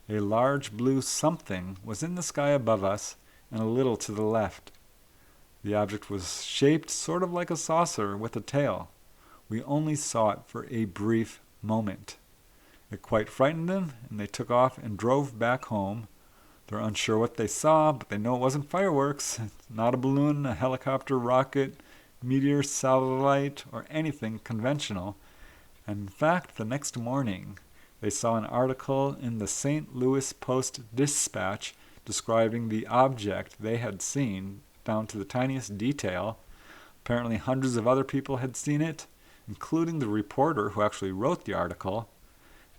A: A large blue something was in the sky above us and a little to the left. The object was shaped sort of like a saucer with a tail. We only saw it for a brief moment. It quite frightened them, and they took off and drove back home. They're unsure what they saw, but they know it wasn't fireworks. It's not a balloon, a helicopter, rocket, meteor, satellite, or anything conventional. And in fact, the next morning, they saw an article in the St. Louis Post-Dispatch describing the object they had seen down to the tiniest detail. Apparently hundreds of other people had seen it, including the reporter who actually wrote the article.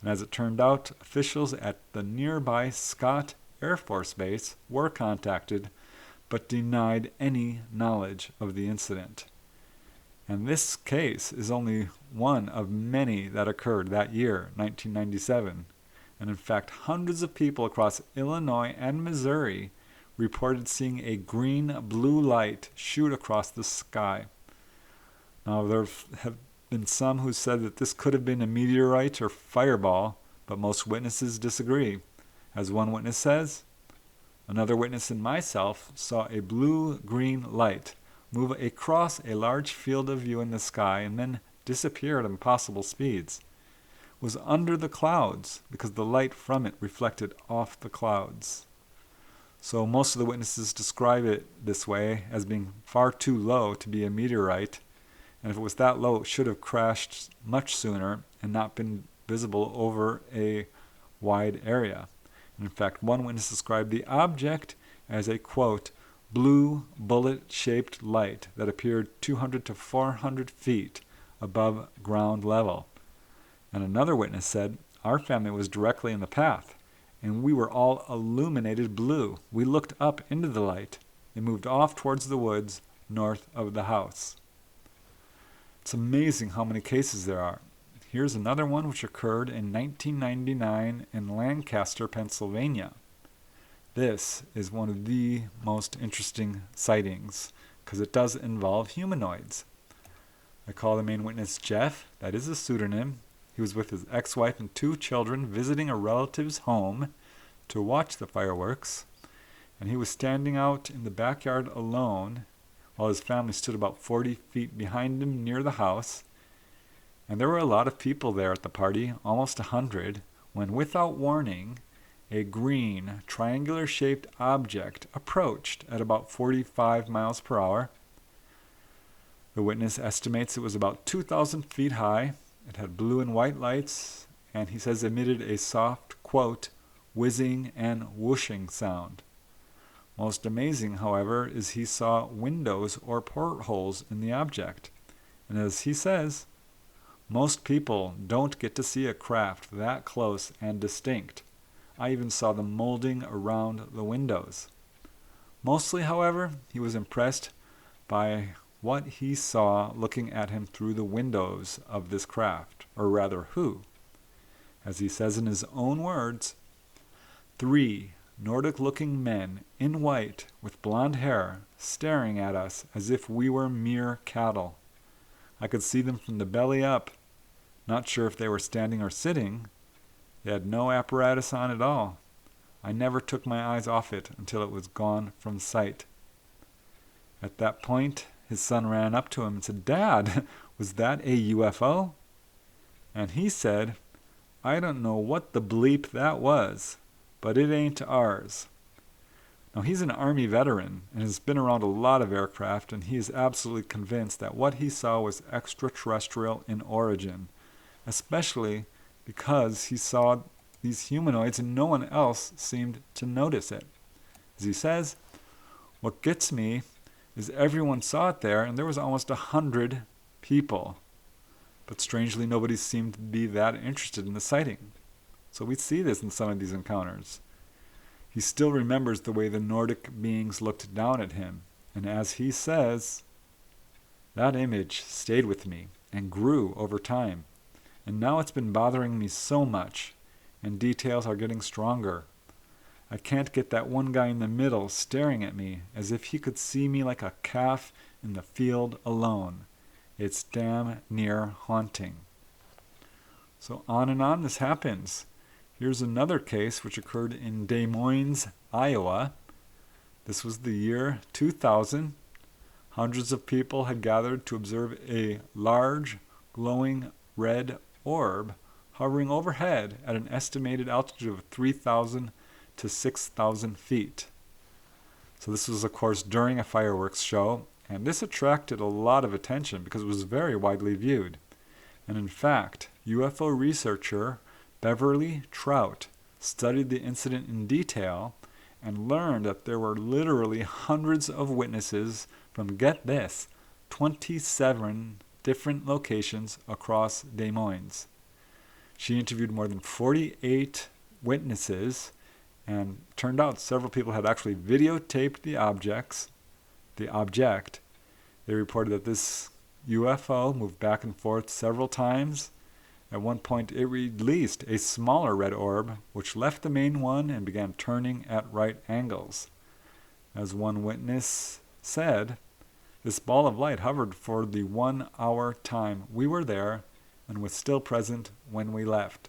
A: And as it turned out, officials at the nearby Scott Air Force Base were contacted, but denied any knowledge of the incident. And this case is only one of many that occurred that year, 1997. And in fact, hundreds of people across Illinois and Missouri reported seeing a green-blue light shoot across the sky. Now, there have been some who said that this could have been a meteorite or fireball, but most witnesses disagree. As one witness says, another witness and myself saw a blue-green light move across a large field of view in the sky and then disappear at impossible speeds. It was under the clouds because the light from it reflected off the clouds. So most of the witnesses describe it this way, as being far too low to be a meteorite, and if it was that low, it should have crashed much sooner and not been visible over a wide area. In fact, one witness described the object as a, quote, blue bullet-shaped light that appeared 200 to 400 feet above ground level. And another witness said, our family was directly in the path, and we were all illuminated blue. We looked up into the light. It moved off towards the woods north of the house. It's amazing how many cases there are. Here's another one which occurred in 1999 in Lancaster, Pennsylvania. This is one of the most interesting sightings because it does involve humanoids. I call the main witness Jeff. That is a pseudonym. He was with his ex-wife and 2 children visiting a relative's home to watch the fireworks, and he was standing out in the backyard alone while his family stood about 40 feet behind him near the house. And there were a lot of people there at the party, almost 100, when without warning, a green, triangular-shaped object approached at about 45 miles per hour. The witness estimates it was about 2,000 feet high. It had blue and white lights, and he says emitted a soft, quote, whizzing and whooshing sound. Most amazing, however, is he saw windows or portholes in the object. And as he says, most people don't get to see a craft that close and distinct. I even saw the molding around the windows. Mostly, however, he was impressed by what he saw looking at him through the windows of this craft, or rather who. As he says in his own words, 3 Nordic-looking men in white with blonde hair staring at us as if we were mere cattle. I could see them from the belly up. Not sure if they were standing or sitting. They had no apparatus on at all. I never took my eyes off it until it was gone from sight. At that point, his son ran up to him and said, Dad, was that a UFO? And he said, I don't know what the bleep that was, but it ain't ours. Now, he's an Army veteran and has been around a lot of aircraft, and he is absolutely convinced that what he saw was extraterrestrial in origin, especially because he saw these humanoids and no one else seemed to notice it. As he says, what gets me is everyone saw it there, and there was almost 100 people. But strangely, nobody seemed to be that interested in the sighting. So we see this in some of these encounters. He still remembers the way the Nordic beings looked down at him, and as he says, that image stayed with me and grew over time. And now it's been bothering me so much, and details are getting stronger. I can't get that one guy in the middle staring at me as if he could see me like a calf in the field alone. It's damn near haunting. So on and on this happens. Here's another case which occurred in Des Moines, Iowa. This was the year 2000. Hundreds of people had gathered to observe a large, glowing red orb hovering overhead at an estimated altitude of 3,000 to 6,000 feet. So this was, of course, during a fireworks show, and this attracted a lot of attention because it was very widely viewed. And in fact, UFO researcher Beverly Trout studied the incident in detail and learned that there were literally hundreds of witnesses from, get this, 27 different locations across Des Moines. She interviewed more than 48 witnesses, and turned out several people had actually videotaped the object. They reported that this UFO moved back and forth several times. At one point, it released a smaller red orb, which left the main one and began turning at right angles. As one witness said, this ball of light hovered for the 1 hour time we were there and was still present when we left.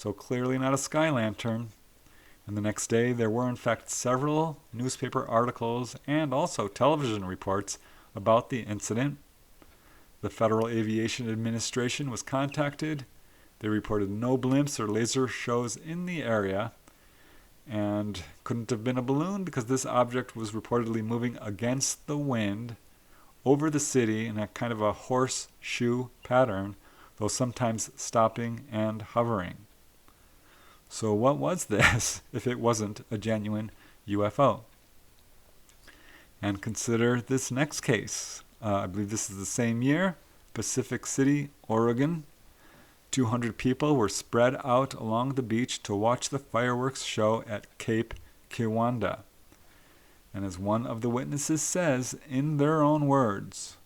A: so clearly not a sky lantern. And the next day, there were in fact several newspaper articles and also television reports about the incident. The Federal Aviation Administration was contacted. They reported no blimps or laser shows in the area, and couldn't have been a balloon because this object was reportedly moving against the wind over the city in a kind of a horseshoe pattern, though sometimes stopping and hovering. So what was this if it wasn't a genuine UFO? And consider this next case. I believe this is the same year, Pacific City, Oregon. 200 people were spread out along the beach to watch the fireworks show at Cape Kiwanda. And as one of the witnesses says in their own words,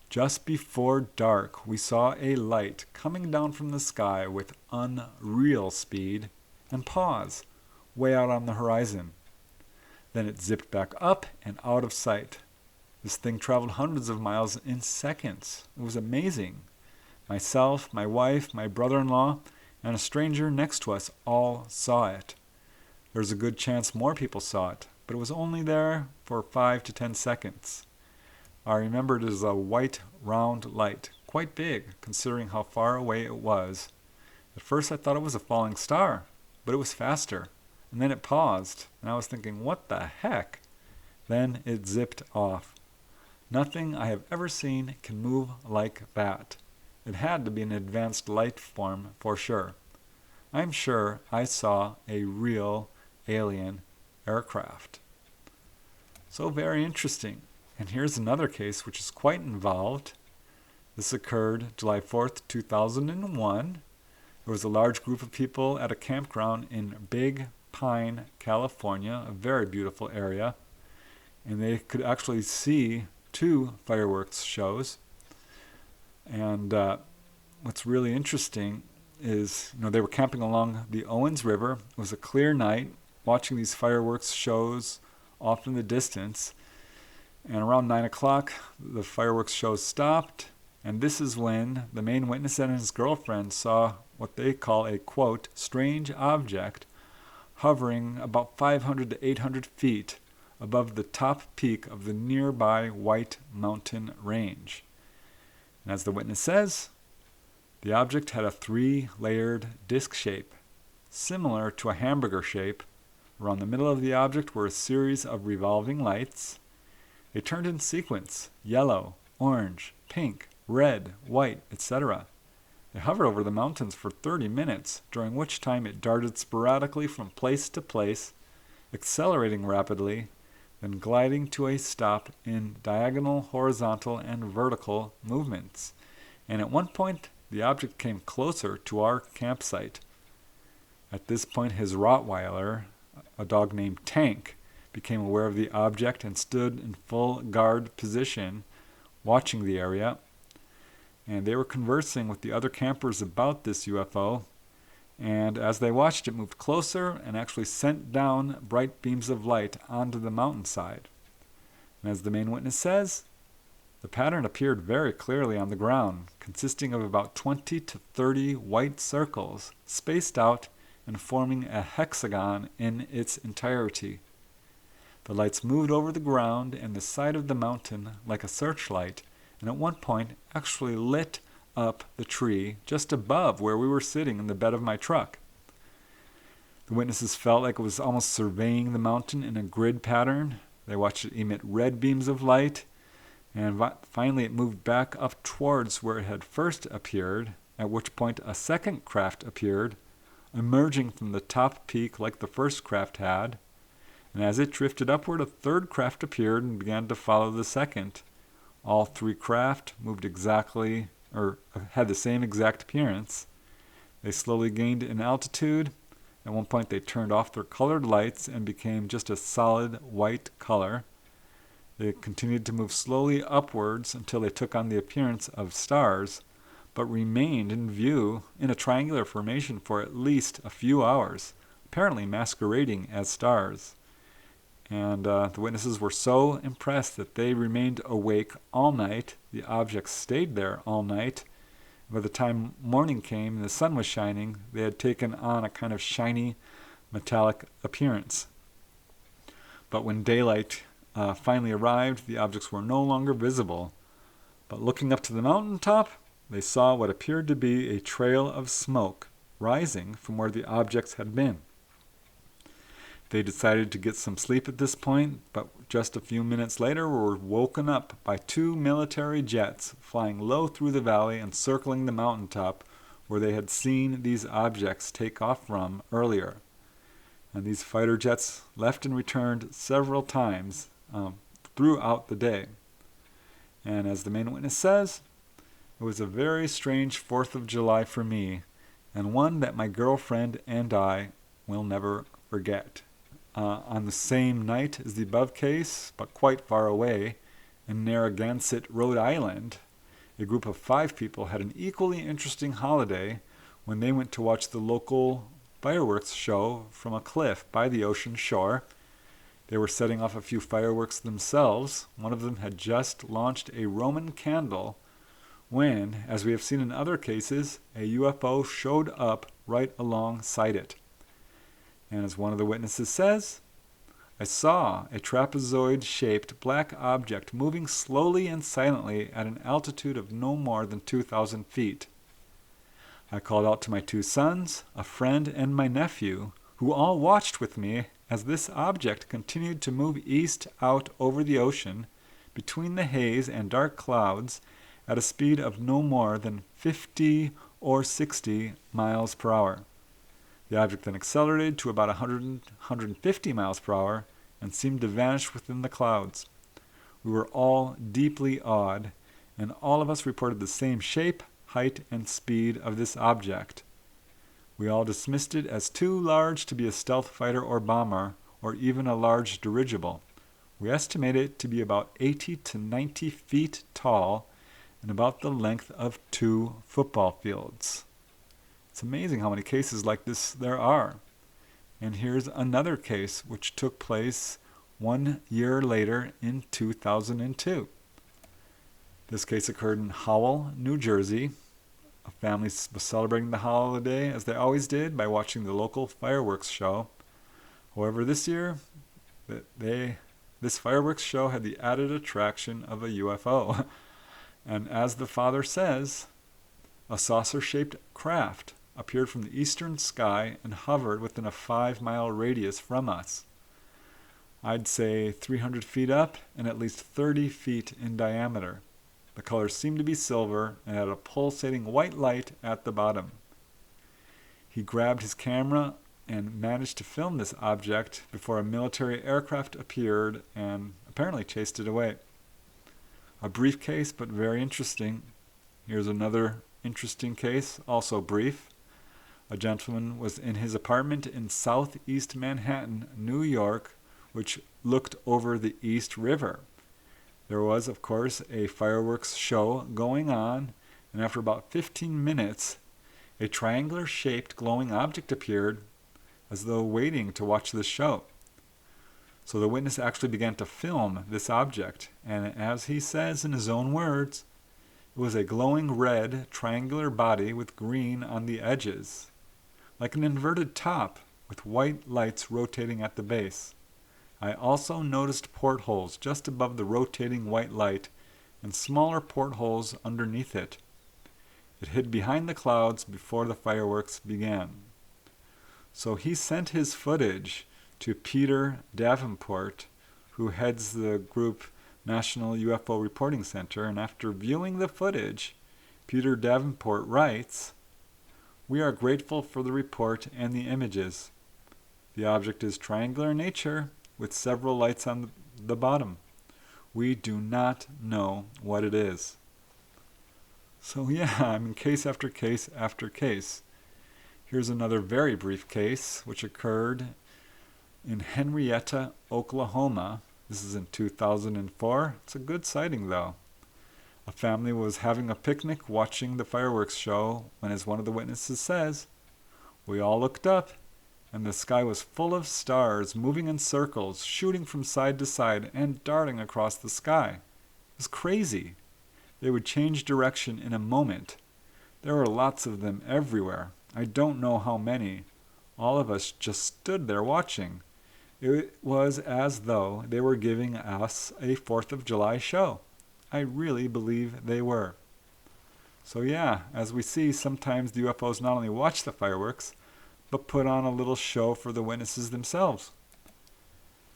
A: "Just before dark, we saw a light coming down from the sky with unreal speed and pause way out on the horizon. Then it zipped back up and out of sight. This thing traveled hundreds of miles in seconds. It was amazing. Myself, my wife, my brother-in-law, and a stranger next to us all saw it. There's a good chance more people saw it, but it was only there for 5 to 10 seconds. I remember it as a white, round light, quite big, considering how far away it was. At first I thought it was a falling star, but it was faster. And then it paused, and I was thinking, what the heck? Then it zipped off. Nothing I have ever seen can move like that. It had to be an advanced life form for sure. I'm sure I saw a real alien aircraft." So very interesting. And here's another case which is quite involved. This occurred July 4th, 2001. There was a large group of people at a campground in Big Pine, California, a very beautiful area. And they could actually see 2 fireworks shows. And what's really interesting is, they were camping along the Owens River. It was a clear night, watching these fireworks shows off in the distance. And around 9 o'clock, the fireworks shows stopped. And this is when the main witness and his girlfriend saw what they call a, quote, strange object hovering about 500 to 800 feet above the top peak of the nearby White Mountain Range. And as the witness says, the object had a 3-layered disc shape, similar to a hamburger shape. Around the middle of the object were a series of revolving lights. They turned in sequence: yellow, orange, pink, red, white, etc. They hovered over the mountains for 30 minutes, during which time it darted sporadically from place to place, accelerating rapidly, then gliding to a stop in diagonal, horizontal, and vertical movements. And at one point, the object came closer to our campsite. At this point, his Rottweiler, a dog named Tank, became aware of the object and stood in full guard position, watching the area. And they were conversing with the other campers about this UFO. And as they watched, it moved closer and actually sent down bright beams of light onto the mountainside. And as the main witness says, the pattern appeared very clearly on the ground, consisting of about 20 to 30 white circles, spaced out and forming a hexagon in its entirety. The lights moved over the ground and the side of the mountain like a searchlight, and at one point actually lit up the tree just above where we were sitting in the bed of my truck. The witnesses felt like it was almost surveying the mountain in a grid pattern. They watched it emit red beams of light, and finally it moved back up towards where it had first appeared, at which point a second craft appeared, emerging from the top peak like the first craft had. And as it drifted upward, a third craft appeared and began to follow the second. All 3 craft moved exactly, or had the same exact appearance. They slowly gained in altitude. At one point they turned off their colored lights and became just a solid white color. They continued to move slowly upwards until they took on the appearance of stars, but remained in view in a triangular formation for at least a few hours, apparently masquerading as stars. And the witnesses were so impressed that they remained awake all night. The object stayed there all night, By the time morning came and the sun was shining, they had taken on a kind of shiny, metallic appearance. But when daylight finally arrived, the objects were no longer visible. But looking up to the mountaintop, they saw what appeared to be a trail of smoke rising from where the objects had been. They decided to get some sleep at this point, but just a few minutes later were woken up by 2 military jets flying low through the valley and circling the mountaintop where they had seen these objects take off from earlier. And these fighter jets left and returned several times throughout the day. And as the main witness says, it was a very strange 4th of July for me, and one that my girlfriend and I will never forget. On the same night as the above case, but quite far away, in Narragansett, Rhode Island, a group of 5 people had an equally interesting holiday when they went to watch the local fireworks show from a cliff by the ocean shore. They were setting off a few fireworks themselves. One of them had just launched a Roman candle when, as we have seen in other cases, a UFO showed up right alongside it. And as one of the witnesses says, I saw a trapezoid-shaped black object moving slowly and silently at an altitude of no more than 2,000 feet. I called out to my 2 sons, a friend, and my nephew, who all watched with me as this object continued to move east out over the ocean between the haze and dark clouds at a speed of no more than 50 or 60 miles per hour. The object then accelerated to about 150 miles per hour and seemed to vanish within the clouds. We were all deeply awed, and all of us reported the same shape, height, and speed of this object. We all dismissed it as too large to be a stealth fighter or bomber, or even a large dirigible. We estimate it to be about 80 to 90 feet tall and about the length of 2 football fields. It's amazing how many cases like this there are. And here's another case which took place 1 year later in 2002. This case occurred in Howell, New Jersey. A family was celebrating the holiday as they always did by watching the local fireworks show. However, this year, this fireworks show had the added attraction of a UFO. And as the father says, a saucer-shaped craft appeared from the eastern sky and hovered within a 5-mile radius from us. I'd say 300 feet up and at least 30 feet in diameter. The color seemed to be silver and had a pulsating white light at the bottom. He grabbed his camera and managed to film this object before a military aircraft appeared and apparently chased it away. A brief case, but very interesting. Here's another interesting case, also brief. A gentleman was in his apartment in southeast Manhattan, New York, which looked over the East River. There was, of course, a fireworks show going on, and after about 15 minutes, a triangular-shaped glowing object appeared as though waiting to watch the show. So the witness actually began to film this object, and as he says in his own words, it was a glowing red triangular body with green on the edges, like an inverted top with white lights rotating at the base. I also noticed portholes just above the rotating white light and smaller portholes underneath it. It hid behind the clouds before the fireworks began. So he sent his footage to Peter Davenport, who heads the group National UFO Reporting Center, and after viewing the footage, Peter Davenport writes, "We are grateful for the report and the images. The object is triangular in nature, with several lights on the bottom. We do not know what it is." So yeah, case after case after case. Here's another very brief case, which occurred in Henrietta, Oklahoma. This is in 2004. It's a good sighting, though. A family was having a picnic watching the fireworks show when, as one of the witnesses says, we all looked up, and the sky was full of stars moving in circles, shooting from side to side and darting across the sky. It was crazy. They would change direction in a moment. There were lots of them everywhere. I don't know how many. All of us just stood there watching. It was as though they were giving us a 4th of July show. I really believe they were. So yeah, as we see, sometimes the UFOs not only watch the fireworks, but put on a little show for the witnesses themselves.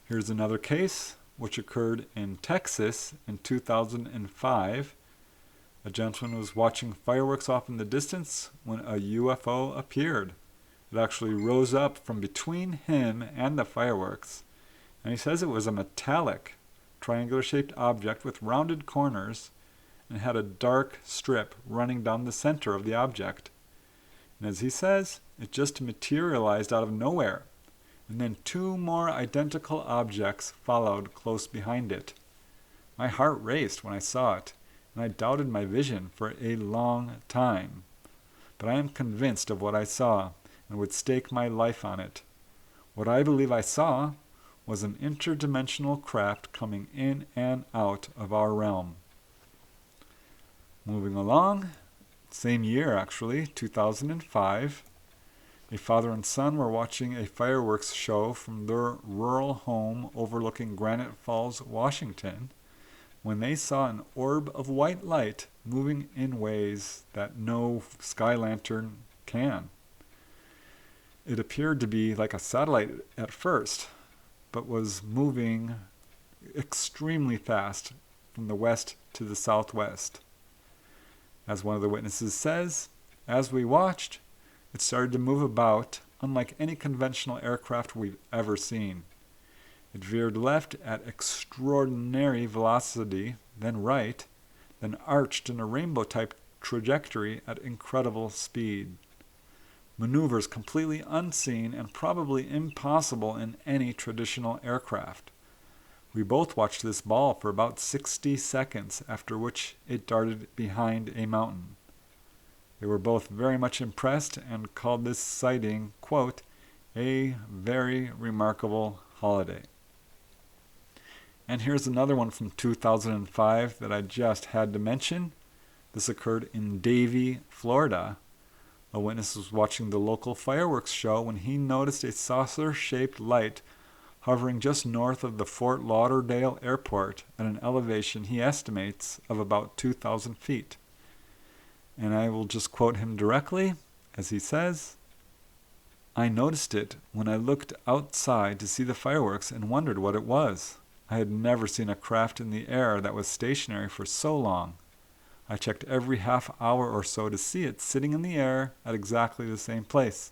A: Here's another case, which occurred in Texas in 2005. A gentleman was watching fireworks off in the distance when a UFO appeared. It actually rose up from between him and the fireworks, and he says it was a metallic, triangular-shaped object with rounded corners and had a dark strip running down the center of the object. And as he says, it just materialized out of nowhere, and then 2 more identical objects followed close behind it. My heart raced when I saw it, and I doubted my vision for a long time. But I am convinced of what I saw, and would stake my life on it. What I believe I saw was an interdimensional craft coming in and out of our realm. Moving along, same year actually, 2005, a father and son were watching a fireworks show from their rural home overlooking Granite Falls, Washington, when they saw an orb of white light moving in ways that no sky lantern can. It appeared to be like a satellite at first, but was moving extremely fast from the west to the southwest. As one of the witnesses says, as we watched, it started to move about unlike any conventional aircraft we've ever seen. It veered left at extraordinary velocity, then right, then arched in a rainbow-type trajectory at incredible speed. Maneuvers completely unseen and probably impossible in any traditional aircraft. We both watched this ball for about 60 seconds, after which it darted behind a mountain. They were both very much impressed and called this sighting, quote, a very remarkable holiday. And here's another one from 2005 that I just had to mention. This occurred in Davie, Florida. A witness was watching the local fireworks show when he noticed a saucer-shaped light hovering just north of the Fort Lauderdale airport at an elevation he estimates of about 2,000 feet. And I will just quote him directly, as he says, "I noticed it when I looked outside to see the fireworks and wondered what it was. I had never seen a craft in the air that was stationary for so long. I checked every half hour or so to see it sitting in the air at exactly the same place.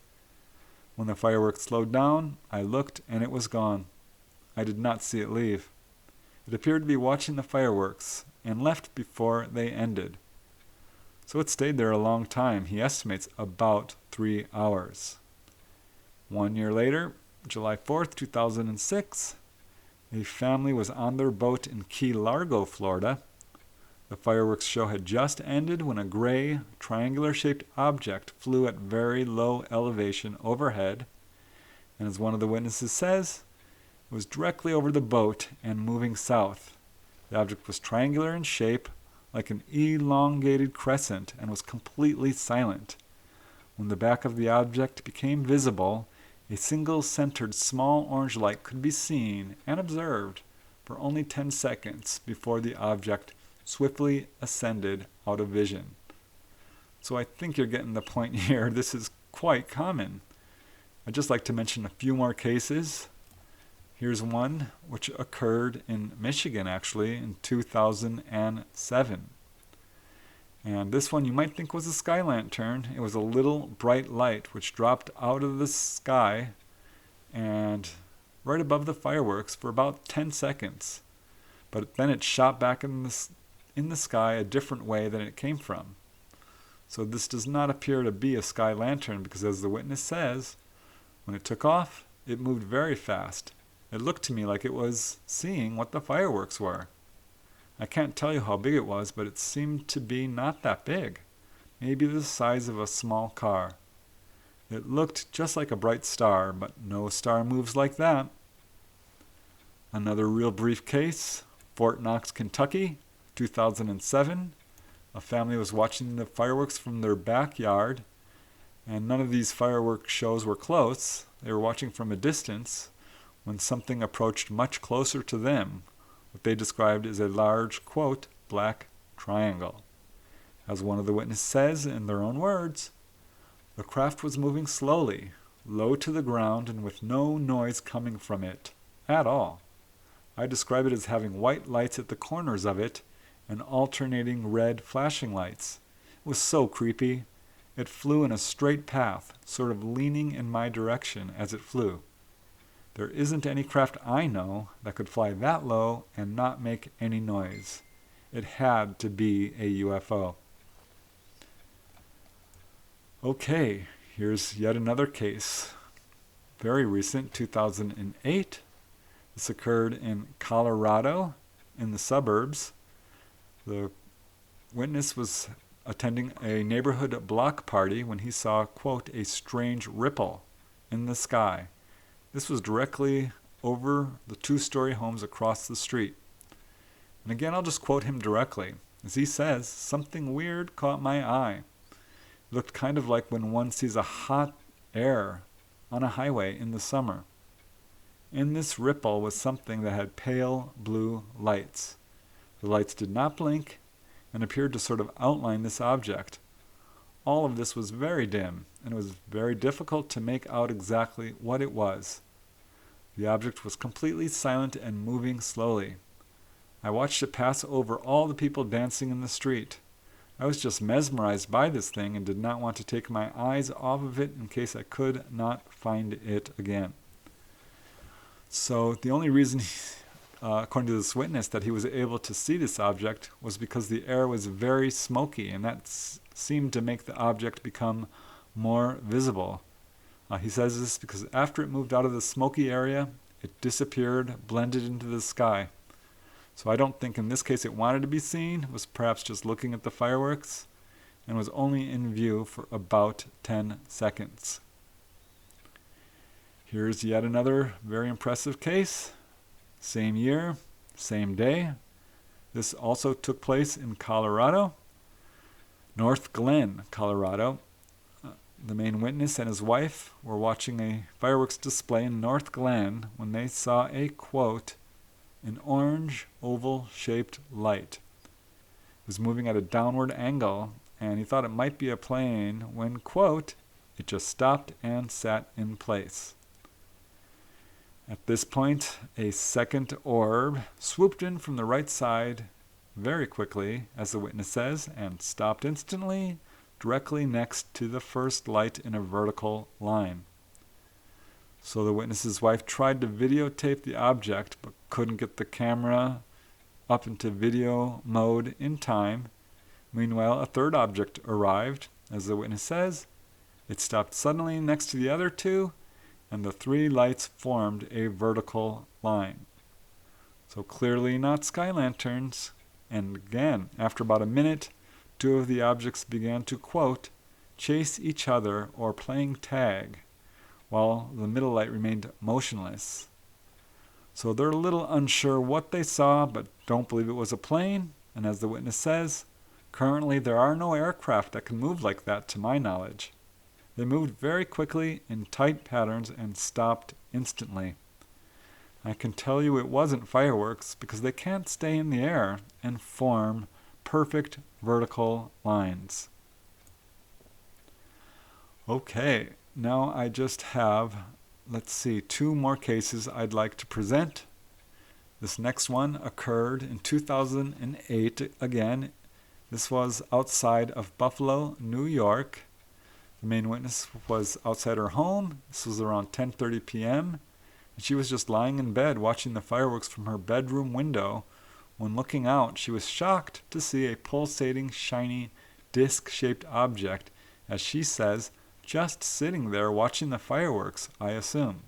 A: When the fireworks slowed down, I looked and it was gone. I did not see it leave. It appeared to be watching the fireworks and left before they ended. So it stayed there a long time. He estimates about 3 hours." 1 year later, July 4th, 2006, a family was on their boat in Key Largo, Florida. The fireworks show had just ended when a gray, triangular-shaped object flew at very low elevation overhead, and as one of the witnesses says, it was directly over the boat and moving south. The object was triangular in shape, like an elongated crescent, and was completely silent. When the back of the object became visible, a single-centered small orange light could be seen and observed for only 10 seconds before the object swiftly ascended out of vision. So I think you're getting the point here. This is quite common. I'd just like to mention a few more cases. Here's one which occurred in Michigan, actually, in 2007. And this one you might think was a sky lantern. It was a little bright light which dropped out of the sky and right above the fireworks for about 10 seconds. But then it shot back in the sky a different way than it came from. So this does not appear to be a sky lantern because, as the witness says, when it took off, it moved very fast. It looked to me like it was seeing what the fireworks were. I can't tell you how big it was, but it seemed to be not that big, maybe the size of a small car. It looked just like a bright star, but no star moves like that. Another real brief case, Fort Knox, Kentucky, 2007. A family was watching the fireworks from their backyard, and none of these fireworks shows were close. They were watching from a distance when something approached much closer to them, what they described as a large, quote, black triangle. As one of the witnesses says in their own words, the craft was moving slowly, low to the ground, and with no noise coming from it at all. I describe it as having white lights at the corners of it and alternating red flashing lights. It was so creepy. It flew in a straight path, sort of leaning in my direction as it flew. There isn't any craft I know that could fly that low and not make any noise. It had to be a UFO. Okay, here's yet another case. Very recent, 2008. This occurred in Colorado, in the suburbs. The witness was attending a neighborhood block party when he saw, quote, a strange ripple in the sky. This was directly over the two-story homes across the street. And again, I'll just quote him directly. As he says, something weird caught my eye. It looked kind of like when one sees a hot air on a highway in the summer. In this ripple was something that had pale blue lights. The lights did not blink and appeared to sort of outline this object. All of this was very dim, and it was very difficult to make out exactly what it was. The object was completely silent and moving slowly. I watched it pass over all the people dancing in the street. I was just mesmerized by this thing and did not want to take my eyes off of it in case I could not find it again. So the only reason, according to this witness, that he was able to see this object was because the air was very smoky, and that seemed to make the object become more visible. He says this because after it moved out of the smoky area, it disappeared, blended into the sky. So I don't think in this case it wanted to be seen, it was perhaps just looking at the fireworks, and was only in view for about 10 seconds. Here's yet another very impressive case. Same year, same day. This also took place in Colorado, North Glen, Colorado. The main witness and his wife were watching a fireworks display in North Glen when they saw a, quote, an orange oval-shaped light. It was moving at a downward angle, and he thought it might be a plane when, quote, it just stopped and sat in place. At this point, a second orb swooped in from the right side very quickly, as the witness says, and stopped instantly, directly next to the first light in a vertical line. So the witness's wife tried to videotape the object, but couldn't get the camera up into video mode in time. Meanwhile, a third object arrived, as the witness says. It stopped suddenly next to the other two, and the three lights formed a vertical line. So clearly not sky lanterns. And again, after about a minute, two of the objects began to, quote, chase each other or playing tag, while the middle light remained motionless. So they're a little unsure what they saw, but don't believe it was a plane. And as the witness says, currently there are no aircraft that can move like that to my knowledge. They moved very quickly in tight patterns and stopped instantly. I can tell you it wasn't fireworks because they can't stay in the air and form perfect vertical lines. Okay, now I just have, two more cases I'd like to present. This next one occurred in 2008 again. This was outside of Buffalo, New York. The main witness was outside her home. This was around 10:30 p.m. and she was just lying in bed watching the fireworks from her bedroom window. When looking out, she was shocked to see a pulsating, shiny, disc-shaped object, as she says, just sitting there watching the fireworks, I assume.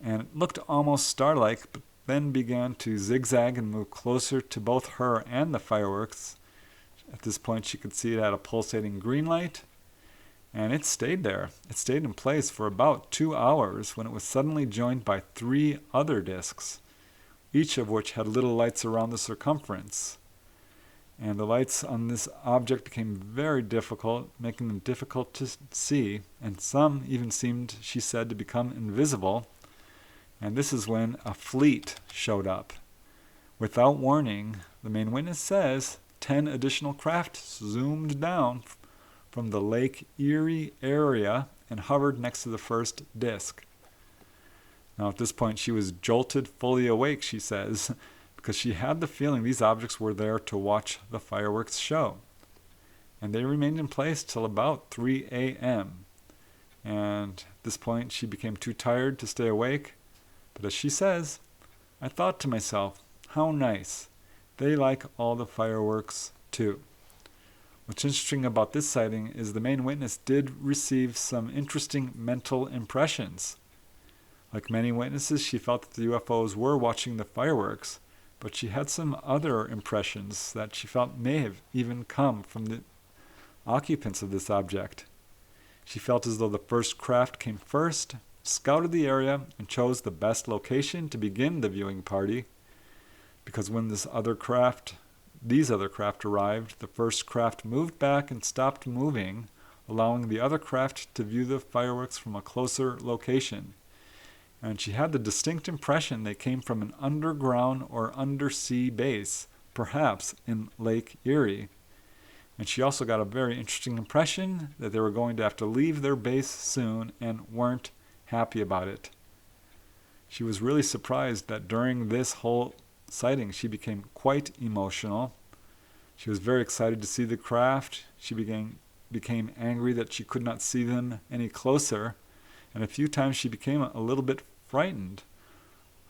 A: And it looked almost star-like, but then began to zigzag and move closer to both her and the fireworks. At this point, she could see it had a pulsating green light. And it stayed there. It stayed in place for about 2 hours when it was suddenly joined by 3 other discs, each of which had little lights around the circumference. And the lights on this object became very difficult, making them difficult to see, and some even seemed, she said, to become invisible. And this is when a fleet showed up. Without warning, the main witness says 10 additional craft zoomed down from the Lake Erie area and hovered next to the first disc. Now, at this point, she was jolted, fully awake, she says, because she had the feeling these objects were there to watch the fireworks show. And they remained in place till about 3 a.m. And at this point, she became too tired to stay awake. But as she says, I thought to myself, how nice. They like all the fireworks, too. What's interesting about this sighting is the main witness did receive some interesting mental impressions. Like many witnesses, she felt that the UFOs were watching the fireworks, but she had some other impressions that she felt may have even come from the occupants of this object. She felt as though the first craft came first, scouted the area, and chose the best location to begin the viewing party, because when these other craft arrived, the first craft moved back and stopped moving, allowing the other craft to view the fireworks from a closer location. And she had the distinct impression they came from an underground or undersea base, perhaps in Lake Erie. And she also got a very interesting impression that they were going to have to leave their base soon and weren't happy about it. She was really surprised that during this whole sighting she became quite emotional. She was very excited to see the craft. She became angry that she could not see them any closer, and a few times she became a little bit frightened.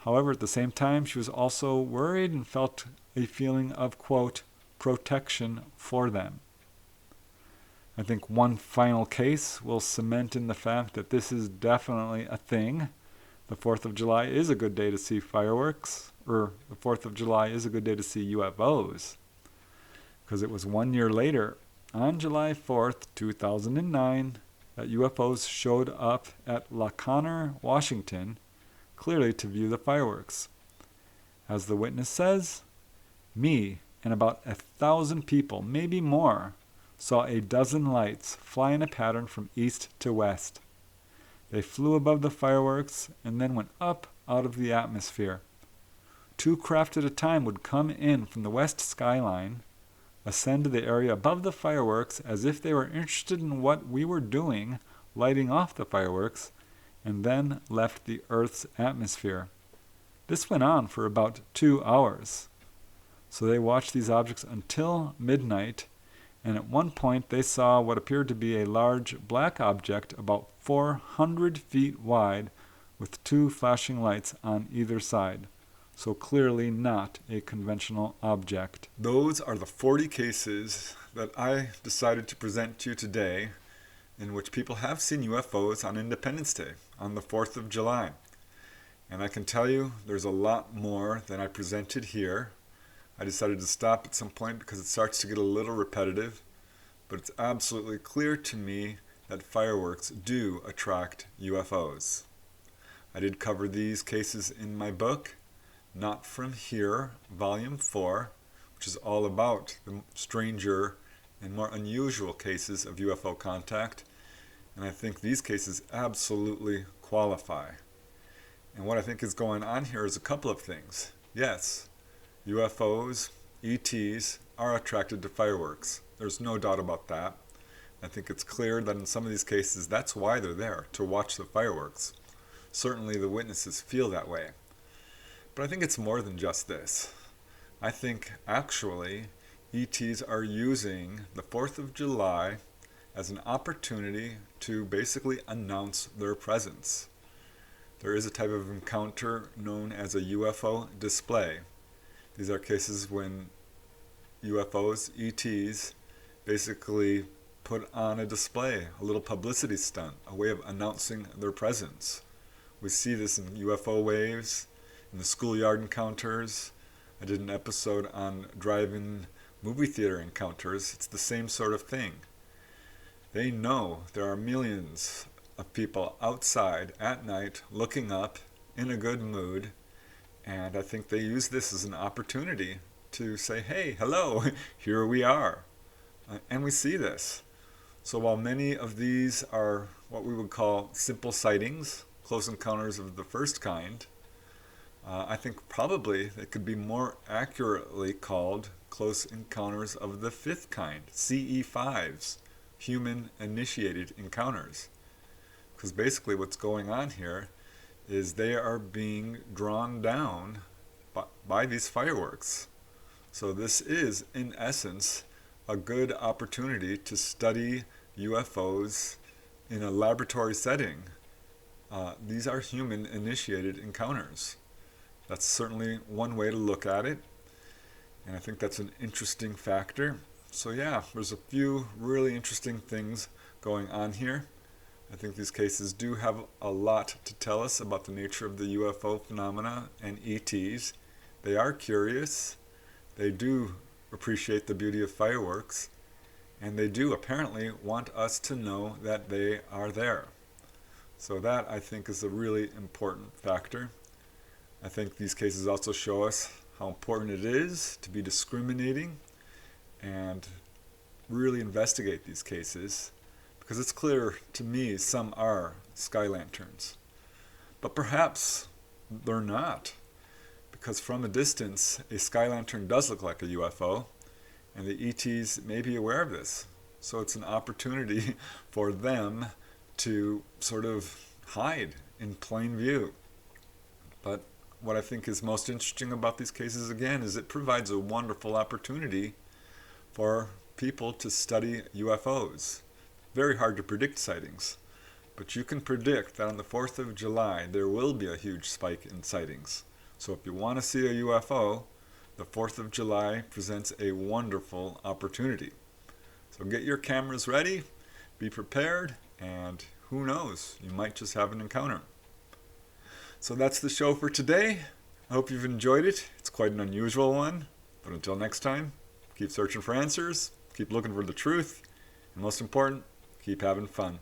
A: However, at the same time, she was also worried and felt a feeling of, quote, protection for them. I think one final case will cement in the fact that this is definitely a thing. The 4th of July is a good day to see fireworks, or the 4th of July is a good day to see UFOs. Because it was 1 year later, on July 4th, 2009, that UFOs showed up at La Conner, Washington, clearly to view the fireworks. As the witness says, me and about 1,000 people, maybe more, saw a dozen lights fly in a pattern from east to west. They flew above the fireworks and then went up out of the atmosphere. 2 craft at a time would come in from the west skyline, ascend to the area above the fireworks as if they were interested in what we were doing, lighting off the fireworks, and then left the Earth's atmosphere. This went on for about 2 hours. So they watched these objects until midnight, and at one point they saw what appeared to be a large black object about 400 feet wide with 2 flashing lights on either side. So clearly not a conventional object. Those are the 40 cases that I decided to present to you today in which people have seen UFOs on Independence Day, on the 4th of July. And I can tell you there's a lot more than I presented here. I decided to stop at some point because it starts to get a little repetitive, but it's absolutely clear to me that fireworks do attract UFOs. I did cover these cases in my book, Not From Here, Volume 4, which is all about the stranger and more unusual cases of UFO contact, and I think these cases absolutely qualify. And what I think is going on here is a couple of things. Yes, UFOs, ETs, are attracted to fireworks. There's no doubt about that. I think it's clear that in some of these cases that's why they're there, to watch the fireworks. Certainly the witnesses feel that way. But I think it's more than just this. I think actually ETs are using the 4th of July as an opportunity to basically announce their presence. There is a type of encounter known as a UFO display. These are cases when UFOs, ETs, basically put on a display, a little publicity stunt, a way of announcing their presence. We see this in UFO waves, in the schoolyard encounters. I did an episode on drive-in movie theater encounters. It's the same sort of thing. They know there are millions of people outside at night looking up in a good mood, and I think they use this as an opportunity to say, hey, hello, here we are. And we see this. So while many of these are what we would call simple sightings, close encounters of the first kind, I think probably they could be more accurately called close encounters of the fifth kind, CE5s, human-initiated encounters. Because basically what's going on here is they are being drawn down by these fireworks. So this is, in essence, a good opportunity to study UFOs in a laboratory setting. These are human-initiated encounters. That's certainly one way to look at it, and I think that's an interesting factor. So yeah, there's a few really interesting things going on here. I think these cases do have a lot to tell us about the nature of the UFO phenomena and ETs. They are curious, they do appreciate the beauty of fireworks, and they do apparently want us to know that they are there. So that, I think, is a really important factor. I think these cases also show us how important it is to be discriminating and really investigate these cases, because it's clear to me some are sky lanterns. But perhaps they're not, because from a distance, a sky lantern does look like a UFO, and the ETs may be aware of this. So it's an opportunity for them to sort of hide in plain view. But what I think is most interesting about these cases, again, is it provides a wonderful opportunity for people to study UFOs. Very hard to predict sightings, but you can predict that on the 4th of July there will be a huge spike in sightings. So if you want to see a UFO, the 4th of July presents a wonderful opportunity. So get your cameras ready, be prepared, and who knows, you might just have an encounter. So that's the show for today. I hope you've enjoyed it. It's quite an unusual one, but until next time, keep searching for answers, keep looking for the truth, and most important, keep having fun.